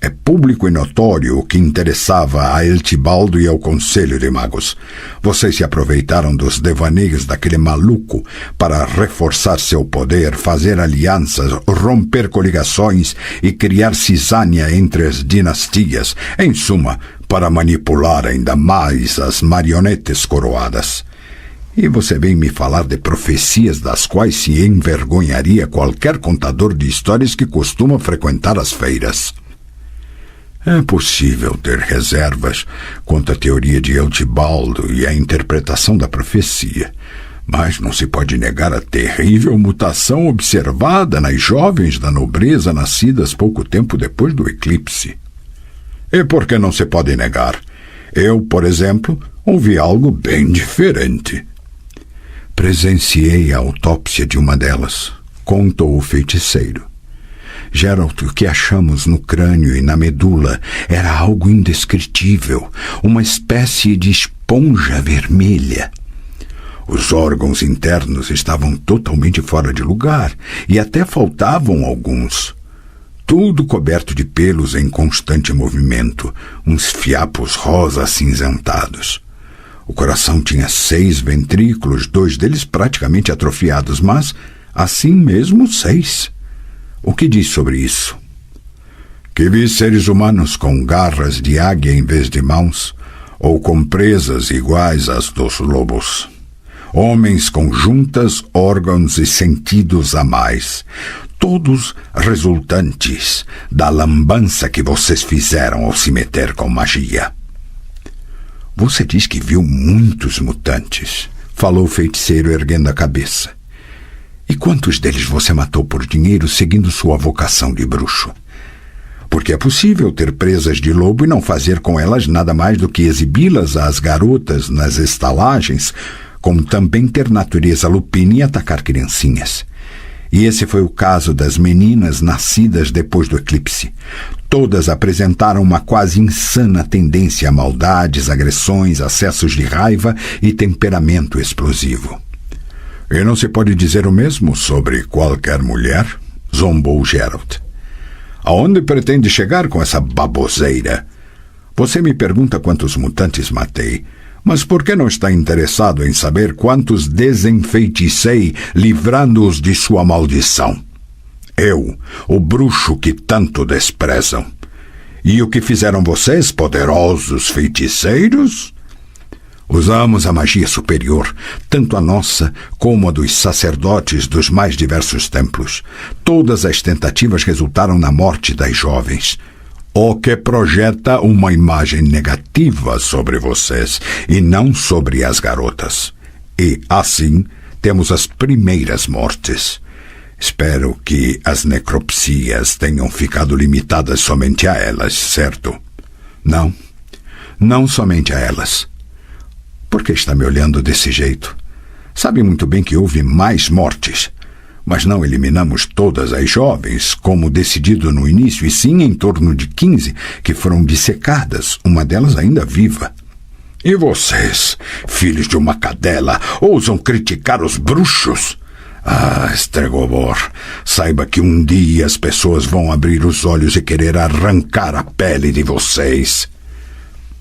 É público e notório o que interessava a Eltibaldo e ao Conselho de Magos. Vocês se aproveitaram dos devaneios daquele maluco para reforçar seu poder, fazer alianças, romper coligações e criar cisânia entre as dinastias. Em suma, para manipular ainda mais as marionetes coroadas. E você vem me falar de profecias das quais se envergonharia qualquer contador de histórias que costuma frequentar as feiras. É possível ter reservas quanto à teoria de Eltibaldo e à interpretação da profecia, mas não se pode negar a terrível mutação observada nas jovens da nobreza nascidas pouco tempo depois do eclipse. E por que não se pode negar? Eu, por exemplo, ouvi algo bem diferente. Presenciei a autópsia de uma delas, contou o feiticeiro. Geralt, o que achamos no crânio e na medula era algo indescritível, uma espécie de esponja vermelha. Os órgãos internos estavam totalmente fora de lugar e até faltavam alguns. Tudo coberto de pelos em constante movimento, uns fiapos rosa acinzentados. O coração tinha 6 ventrículos, 2 deles praticamente atrofiados, mas, assim mesmo, 6. O que diz sobre isso? Que vi seres humanos com garras de águia em vez de mãos, ou com presas iguais às dos lobos. Homens com juntas, órgãos e sentidos a mais, todos resultantes da lambança que vocês fizeram ao se meter com magia. Você diz que viu muitos mutantes, falou o feiticeiro erguendo a cabeça. E quantos deles você matou por dinheiro seguindo sua vocação de bruxo? Porque é possível ter presas de lobo e não fazer com elas nada mais do que exibi-las às garotas nas estalagens, como também ter natureza lupina e atacar criancinhas. E esse foi o caso das meninas nascidas depois do eclipse. Todas apresentaram uma quase insana tendência a maldades, agressões, acessos de raiva e temperamento explosivo. E não se pode dizer o mesmo sobre qualquer mulher? Zombou Geralt. Aonde pretende chegar com essa baboseira? Você me pergunta quantos mutantes matei, mas por que não está interessado em saber quantos desenfeiticei, livrando-os de sua maldição? Eu, o bruxo que tanto desprezam. E o que fizeram vocês, poderosos feiticeiros? Usamos a magia superior, tanto a nossa como a dos sacerdotes dos mais diversos templos. Todas as tentativas resultaram na morte das jovens, o que projeta uma imagem negativa sobre vocês e não sobre as garotas. E, assim, temos as primeiras mortes. Espero que as necropsias tenham ficado limitadas somente a elas, certo? Não somente a elas. Por que está me olhando desse jeito? Sabe muito bem que houve mais mortes, mas não eliminamos todas as jovens, como decidido no início, e sim em torno de 15 que foram dissecadas, uma delas ainda viva. E vocês, filhos de uma cadela, ousam criticar os bruxos? Stregobor, saiba que um dia as pessoas vão abrir os olhos e querer arrancar a pele de vocês.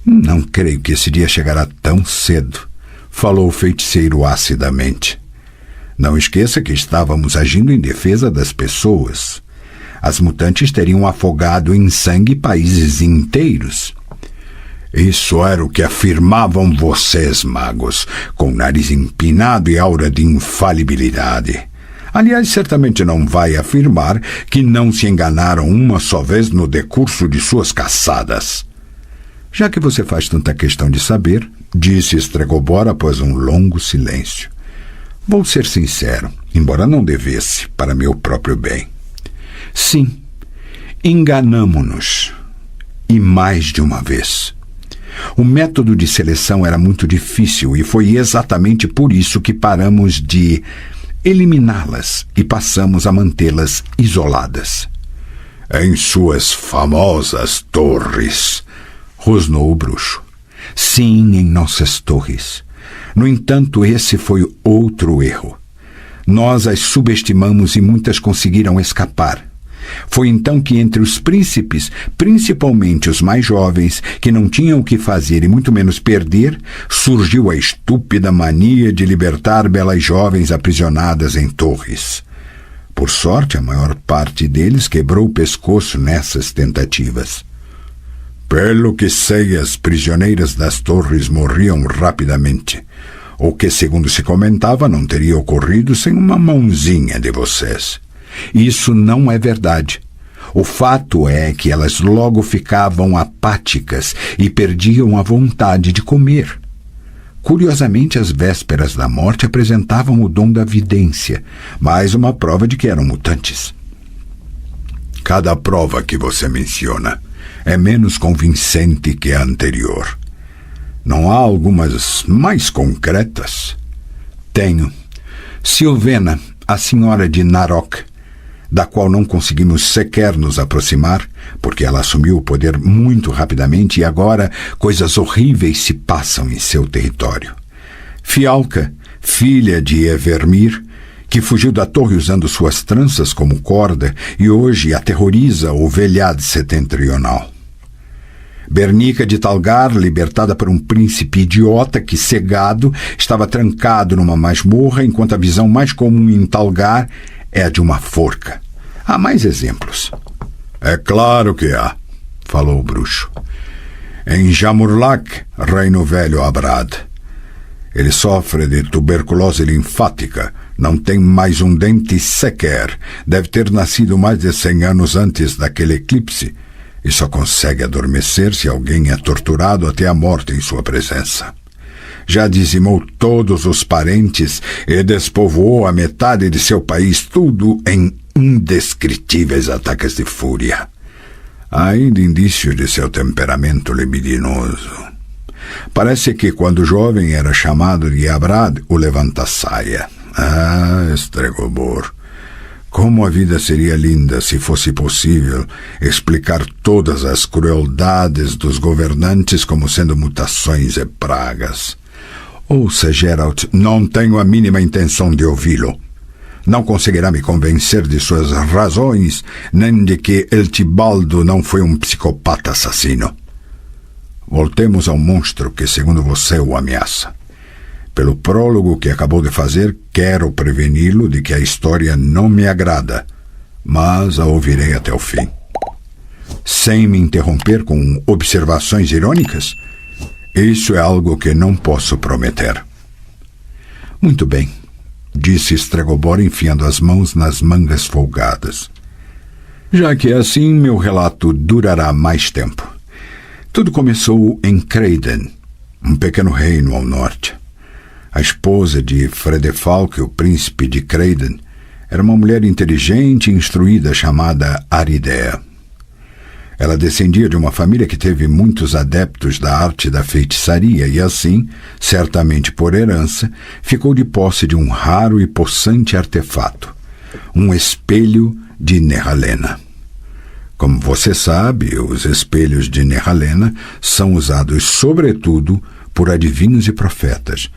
Não creio que esse dia chegará tão cedo, falou o feiticeiro acidamente. Não esqueça que estávamos agindo em defesa das pessoas. As mutantes teriam afogado em sangue países inteiros. Isso era o que afirmavam vocês, magos, com nariz empinado e aura de infalibilidade. Aliás, certamente não vai afirmar que não se enganaram uma só vez no decurso de suas caçadas. Já que você faz tanta questão de saber, disse Stregobor após um longo silêncio. Vou ser sincero, embora não devesse, para meu próprio bem. Sim, enganamo-nos. E mais de uma vez. O método de seleção era muito difícil e foi exatamente por isso que paramos de eliminá-las e passamos a mantê-las isoladas. Em suas famosas torres, rosnou o bruxo. Sim, em nossas torres. No entanto, esse foi outro erro. Nós as subestimamos e muitas conseguiram escapar. Foi então que entre os príncipes, principalmente os mais jovens, que não tinham o que fazer e muito menos perder, surgiu a estúpida mania de libertar belas jovens aprisionadas em torres. Por sorte, a maior parte deles quebrou o pescoço nessas tentativas. Pelo que sei, as prisioneiras das torres morriam rapidamente, o que, segundo se comentava, não teria ocorrido sem uma mãozinha de vocês. Isso não é verdade. O fato é que elas logo ficavam apáticas e perdiam a vontade de comer. Curiosamente, as vésperas da morte apresentavam o dom da vidência, mais uma prova de que eram mutantes. Cada prova que você menciona é menos convincente que a anterior. Não há algumas mais concretas? Tenho. Silvena, a senhora de Narok, da qual não conseguimos sequer nos aproximar, porque ela assumiu o poder muito rapidamente e agora coisas horríveis se passam em seu território. Fialca, filha de Evermir, que fugiu da torre usando suas tranças como corda e hoje aterroriza o Velhad Setentrional. Bernica de Talgar, libertada por um príncipe idiota que, cegado, estava trancado numa masmorra, enquanto a visão mais comum em Talgar é a de uma forca. Há mais exemplos. É claro que há, falou o bruxo. Em Jamurlak, reina o velho Abrad. Ele sofre de tuberculose linfática, não tem mais um dente sequer, deve ter nascido mais de 100 anos antes daquele eclipse. e só consegue adormecer se alguém é torturado até a morte em sua presença. Já dizimou todos os parentes e despovoou a metade de seu país, tudo em indescritíveis ataques de fúria. Há ainda indícios de seu temperamento libidinoso. Parece que quando jovem era chamado de Abrad, o levanta-saia. Ah, Stregobor, como a vida seria linda se fosse possível explicar todas as crueldades dos governantes como sendo mutações e pragas. Ouça, Geralt, não tenho a mínima intenção de ouvi-lo. Não conseguirá me convencer de suas razões, nem de que Eltibaldo não foi um psicopata assassino. Voltemos ao monstro que, segundo você, o ameaça. Pelo prólogo que acabou de fazer, quero preveni-lo de que a história não me agrada, mas a ouvirei até o fim. Sem me interromper com observações irônicas? Isso é algo que não posso prometer. Muito bem, disse Stregobor, enfiando as mãos nas mangas folgadas. Já que é assim, meu relato durará mais tempo. Tudo começou em Creiden, um pequeno reino ao norte. A esposa de Fredefalk, o príncipe de Creiden, era uma mulher inteligente e instruída chamada Aridea. Ela descendia de uma família que teve muitos adeptos da arte da feitiçaria e assim, certamente por herança, ficou de posse de um raro e possante artefato, um espelho de Nehalena. Como você sabe, os espelhos de Nehalena são usados sobretudo por adivinhos e profetas,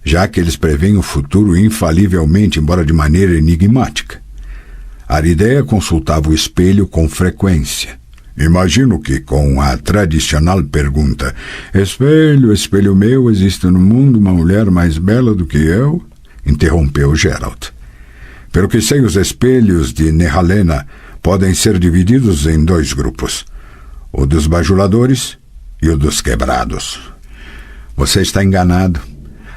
já que eles preveem o futuro infalivelmente, embora de maneira enigmática. Aridea consultava o espelho com frequência. Imagino que com a tradicional pergunta: espelho, espelho meu, existe no mundo uma mulher mais bela do que eu? Interrompeu Geralt. Pelo que sei, os espelhos de Nehalena podem ser divididos em dois grupos: o dos bajuladores e o dos quebrados. Você está enganado.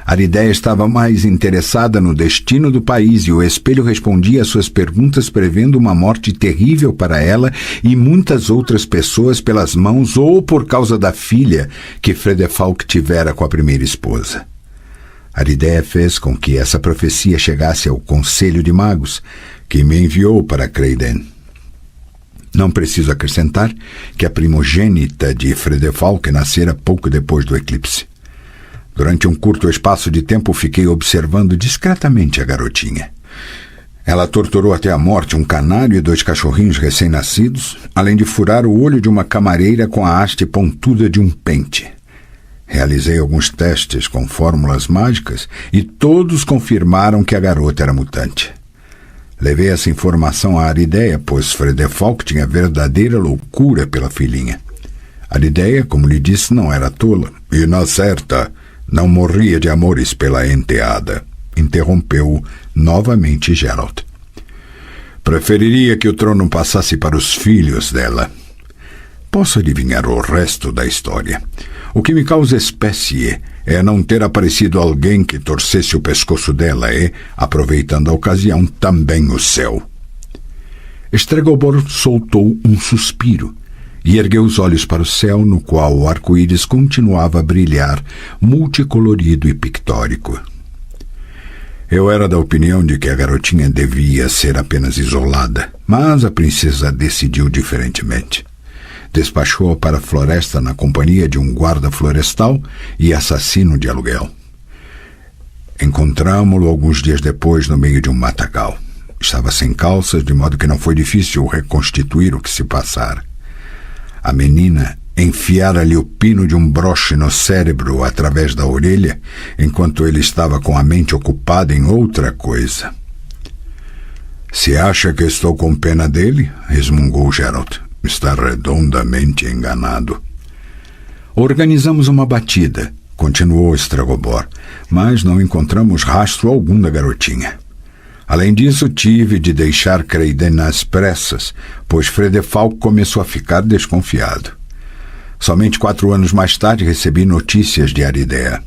Aridea estava mais interessada no destino do país e o espelho respondia às suas perguntas prevendo uma morte terrível para ela e muitas outras pessoas pelas mãos ou por causa da filha que Fredefalk tivera com a primeira esposa. Aridea fez com que essa profecia chegasse ao Conselho de Magos, que me enviou para Creiden. Não preciso acrescentar que a primogênita de Fredefalk nascera pouco depois do eclipse. Durante um curto espaço de tempo fiquei observando discretamente a garotinha. Ela torturou até a morte um canário e 2 cachorrinhos recém-nascidos, além de furar o olho de uma camareira com a haste pontuda de um pente. Realizei alguns testes com fórmulas mágicas e todos confirmaram que a garota era mutante. Levei essa informação a Aridea, pois Fredefalk tinha verdadeira loucura pela filhinha. Aridea, como lhe disse, não era tola, e na certa não morria de amores pela enteada, interrompeu novamente Geralt. Preferiria que o trono passasse para os filhos dela. Posso adivinhar o resto da história. O que me causa espécie é não ter aparecido alguém que torcesse o pescoço dela e, aproveitando a ocasião, também o seu. Stregobor soltou um suspiro e ergueu os olhos para o céu, no qual o arco-íris continuava a brilhar, multicolorido e pictórico. Eu era da opinião de que a garotinha devia ser apenas isolada, mas a princesa decidiu diferentemente. Despachou-a para a floresta na companhia de um guarda florestal e assassino de aluguel. Encontramo-lo alguns dias depois no meio de um matagal. Estava sem calças, de modo que não foi difícil reconstituir o que se passara. A menina enfiara-lhe o pino de um broche no cérebro através da orelha, enquanto ele estava com a mente ocupada em outra coisa. Se acha que estou com pena dele, resmungou Geralt, está redondamente enganado. Organizamos uma batida, continuou Stregobor, mas não encontramos rastro algum da garotinha. Além disso, tive de deixar Creiden nas pressas, pois Fredefalk começou a ficar desconfiado. Somente 4 anos mais tarde recebi notícias de Aridea.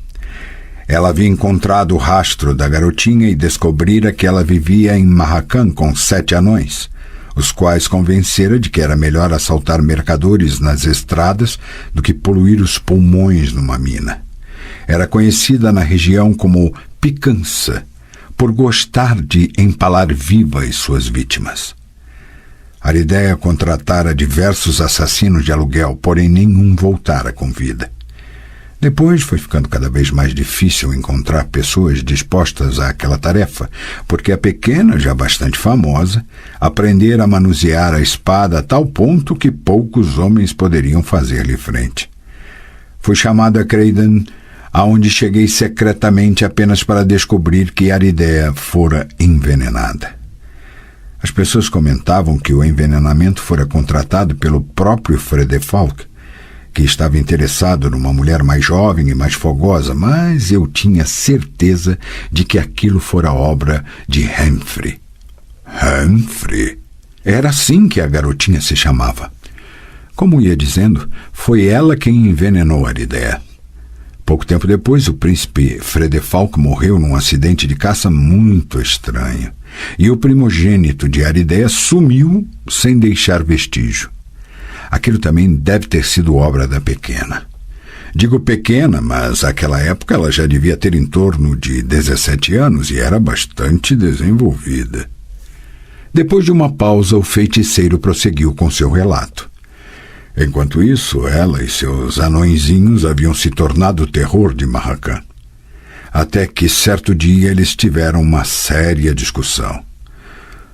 Ela havia encontrado o rastro da garotinha e descobrira que ela vivia em Marracan com 7 anões. os quais convencera de que era melhor assaltar mercadores nas estradas do que poluir os pulmões numa mina. Era conhecida na região como picança, por gostar de empalar vivas suas vítimas. Arideia contratara diversos assassinos de aluguel, porém nenhum voltara com vida. Depois foi ficando cada vez mais difícil encontrar pessoas dispostas àquela tarefa, porque a pequena, já bastante famosa, aprendera a manusear a espada a tal ponto que poucos homens poderiam fazer-lhe frente. Fui chamado a Creiden, aonde cheguei secretamente apenas para descobrir que Arideia fora envenenada. As pessoas comentavam que o envenenamento fora contratado pelo próprio Fredefalk, que estava interessado numa mulher mais jovem e mais fogosa, mas eu tinha certeza de que aquilo fora obra de Humphrey. Humphrey? Era assim que a garotinha se chamava. Como ia dizendo, foi ela quem envenenou Arideia. Pouco tempo depois, o príncipe Fredefalk morreu num acidente de caça muito estranho, e o primogênito de Arideia sumiu sem deixar vestígio. Aquilo também deve ter sido obra da pequena. Digo pequena, mas naquela época ela já devia ter em torno de 17 anos e era bastante desenvolvida. Depois de uma pausa, o feiticeiro prosseguiu com seu relato. Enquanto isso, ela e seus anõezinhos haviam se tornado o terror de Marrakech. Até que, certo dia, eles tiveram uma séria discussão.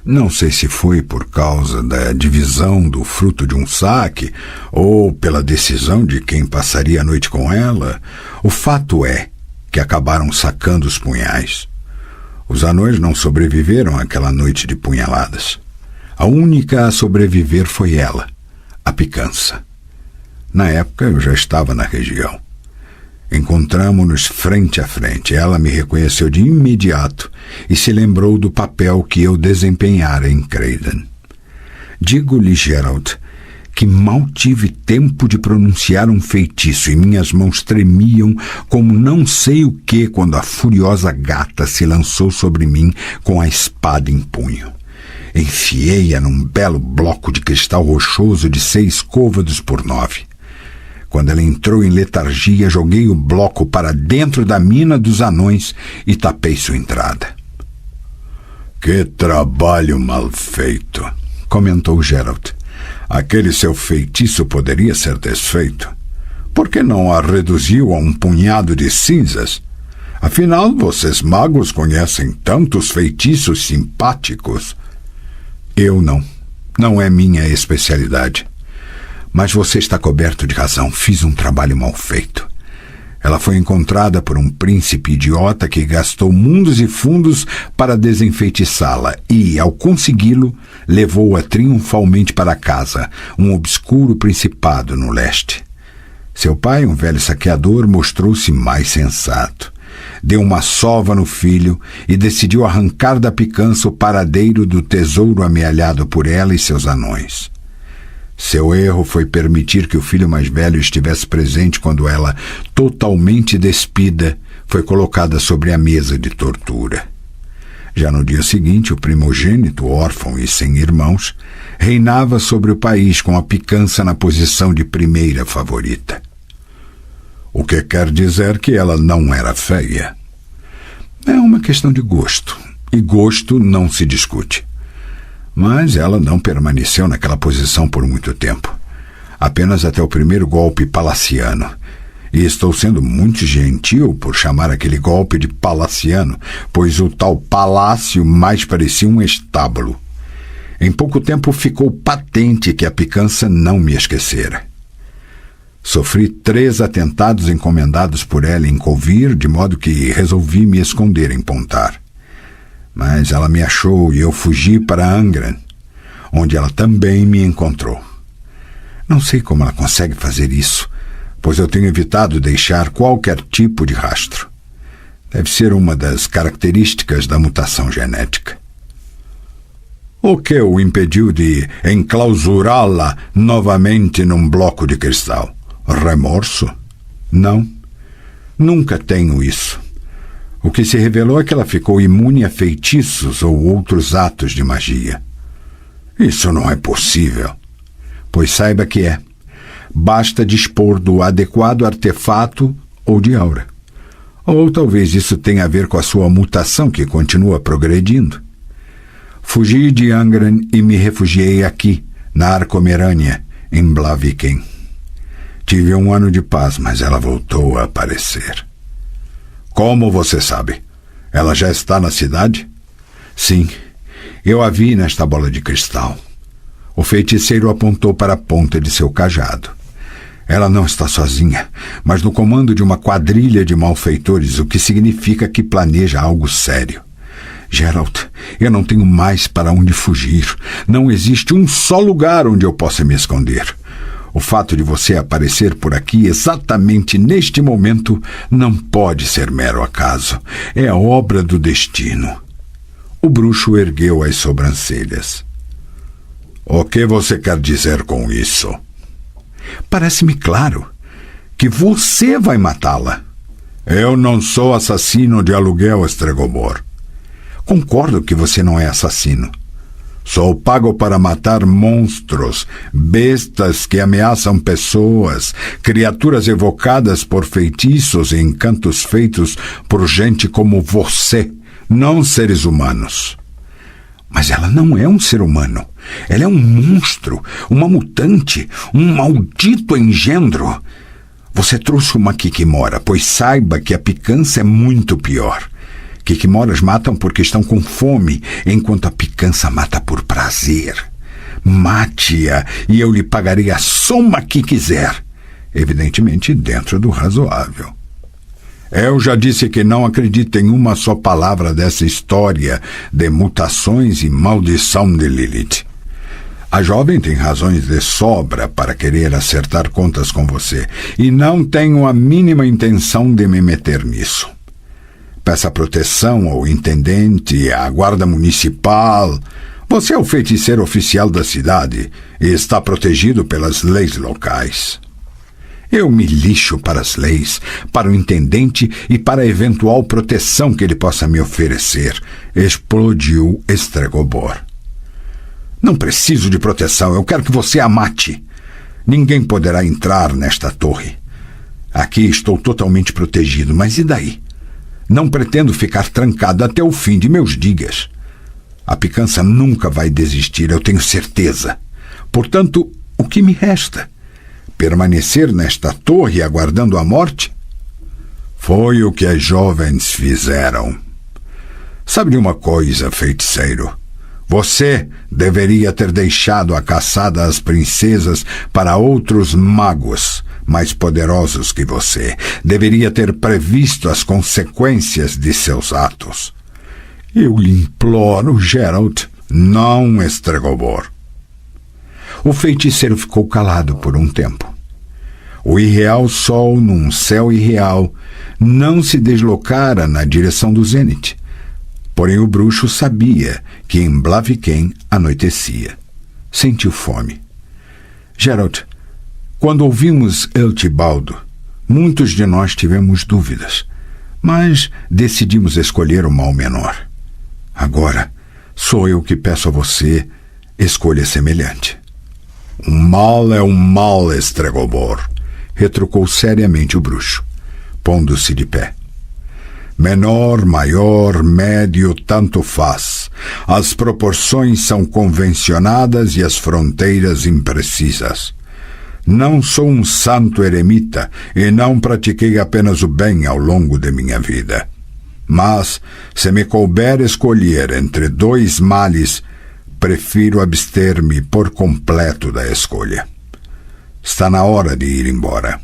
Não sei se foi por causa da divisão do fruto de um saque ou pela decisão de quem passaria a noite com ela. O fato é que acabaram sacando os punhais. Os anões não sobreviveram àquela noite de punhaladas. A única a sobreviver foi ela, a Picança. Na época eu já estava na região. Encontramo-nos frente a frente. Ela me reconheceu de imediato e se lembrou do papel que eu desempenhara em Creiden. Digo-lhe, Geralt, que mal tive tempo de pronunciar um feitiço e minhas mãos tremiam como não sei o que quando a furiosa gata se lançou sobre mim com a espada em punho. Enfiei-a num belo bloco de cristal rochoso de 6 côvados por 9. Quando ela entrou em letargia, joguei o bloco para dentro da mina dos anões e tapei sua entrada. Que trabalho mal feito, comentou Geralt. Aquele seu feitiço poderia ser desfeito. Por que não a reduziu a um punhado de cinzas? Afinal, vocês magos conhecem tantos feitiços simpáticos. Eu não. Não é minha especialidade. Mas você está coberto de razão. Fiz um trabalho mal feito. Ela foi encontrada por um príncipe idiota que gastou mundos e fundos para desenfeitiçá-la e, ao consegui-lo, levou-a triunfalmente para casa, um obscuro principado no leste. Seu pai, um velho saqueador, mostrou-se mais sensato. Deu uma sova no filho e decidiu arrancar da Picança o paradeiro do tesouro amealhado por ela e seus anões. Seu erro foi permitir que o filho mais velho estivesse presente quando ela, totalmente despida, foi colocada sobre a mesa de tortura. Já no dia seguinte, o primogênito, órfão e sem irmãos, reinava sobre o país com a Picança na posição de primeira favorita. O que quer dizer que ela não era feia. É uma questão de gosto, e gosto não se discute. Mas ela não permaneceu naquela posição por muito tempo. Apenas até o primeiro golpe palaciano. E estou sendo muito gentil por chamar aquele golpe de palaciano, pois o tal palácio mais parecia um estábulo. Em pouco tempo ficou patente que a Picança não me esquecera. Sofri 3 atentados encomendados por ela em Kovir, de modo que resolvi me esconder em Pontar. Mas ela me achou e eu fugi para Angren, onde ela também me encontrou. Não sei como ela consegue fazer isso, pois eu tenho evitado deixar qualquer tipo de rastro. Deve ser uma das características da mutação genética. O que o impediu de enclausurá-la novamente num bloco de cristal? Remorso? Não. Nunca tenho isso. O que se revelou é que ela ficou imune a feitiços ou outros atos de magia. Isso não é possível. Pois saiba que é. Basta dispor do adequado artefato ou de aura. Ou talvez isso tenha a ver com a sua mutação que continua progredindo. Fugi de Angren e me refugiei aqui, na Arcomerânia, em Blaviken. Tive um ano de paz, mas ela voltou a aparecer. Como você sabe? Ela já está na cidade? Sim, eu a vi nesta bola de cristal. O feiticeiro apontou para a ponta de seu cajado. Ela não está sozinha, mas no comando de uma quadrilha de malfeitores, o que significa que planeja algo sério. Geralt, eu não tenho mais para onde fugir. Não existe um só lugar onde eu possa me esconder. O fato de você aparecer por aqui exatamente neste momento não pode ser mero acaso. É obra do destino. O bruxo ergueu as sobrancelhas. O que você quer dizer com isso? Parece-me claro que você vai matá-la. Eu não sou assassino de aluguel, Estregobor. Concordo que você não é assassino. Sou pago para matar monstros, bestas que ameaçam pessoas, criaturas evocadas por feitiços e encantos feitos por gente como você, não seres humanos. Mas ela não é um ser humano. Ela é um monstro, uma mutante, um maldito engendro. Você trouxe uma Kikimora, pois saiba que a picança é muito pior. Kikimoras matam porque estão com fome, enquanto a picança mata por prazer. Mate-a e eu lhe pagarei a soma que quiser. Evidentemente dentro do razoável. Eu já disse que não acredito em uma só palavra dessa história de mutações e maldição de Lilith. A jovem tem razões de sobra para querer acertar contas com você, e não tenho a mínima intenção de me meter nisso. Peça proteção ao intendente, à guarda municipal. Você é o feiticeiro oficial da cidade e está protegido pelas leis locais. Eu me lixo para as leis, para o intendente e para a eventual proteção que ele possa me oferecer, explodiu Estregobor. Não preciso de proteção, eu quero que você a mate. Ninguém poderá entrar nesta torre. Aqui estou totalmente protegido, mas e daí? Não pretendo ficar trancado até o fim de meus dias. A picança nunca vai desistir, eu tenho certeza. Portanto, o que me resta? Permanecer nesta torre aguardando a morte? Foi o que as jovens fizeram. Sabe de uma coisa, feiticeiro? Você deveria ter deixado a caçada às princesas para outros magos mais poderosos que você. Deveria ter previsto as consequências de seus atos. Eu lhe imploro, Geralt, não, Estregobor. O feiticeiro ficou calado por um tempo. O irreal sol, num céu irreal, não se deslocara na direção do zênite. Porém o bruxo sabia que em Blaviken anoitecia. Sentiu fome. Geralt, quando ouvimos Eltibaldo, muitos de nós tivemos dúvidas, mas decidimos escolher o mal menor. Agora, sou eu que peço a você escolha semelhante. Um mal é um mal, Estregobor, retrucou seriamente o bruxo, pondo-se de pé. Menor, maior, médio, tanto faz. As proporções são convencionadas e as fronteiras imprecisas. Não sou um santo eremita e não pratiquei apenas o bem ao longo de minha vida. Mas, se me couber escolher entre dois males, prefiro abster-me por completo da escolha. Está na hora de ir embora.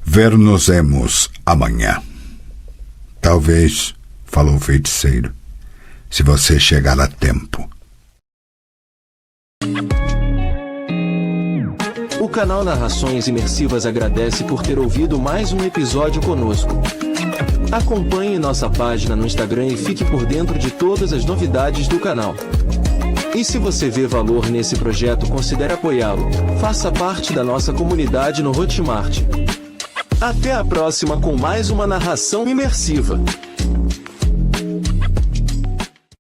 Ver-nos-emos amanhã. Talvez, falou o feiticeiro, se você chegar a tempo. O canal Narrações Imersivas agradece por ter ouvido mais um episódio conosco. Acompanhe nossa página no Instagram e fique por dentro de todas as novidades do canal. E se você vê valor nesse projeto, considere apoiá-lo. Faça parte da nossa comunidade no Hotmart. Até a próxima com mais uma narração imersiva.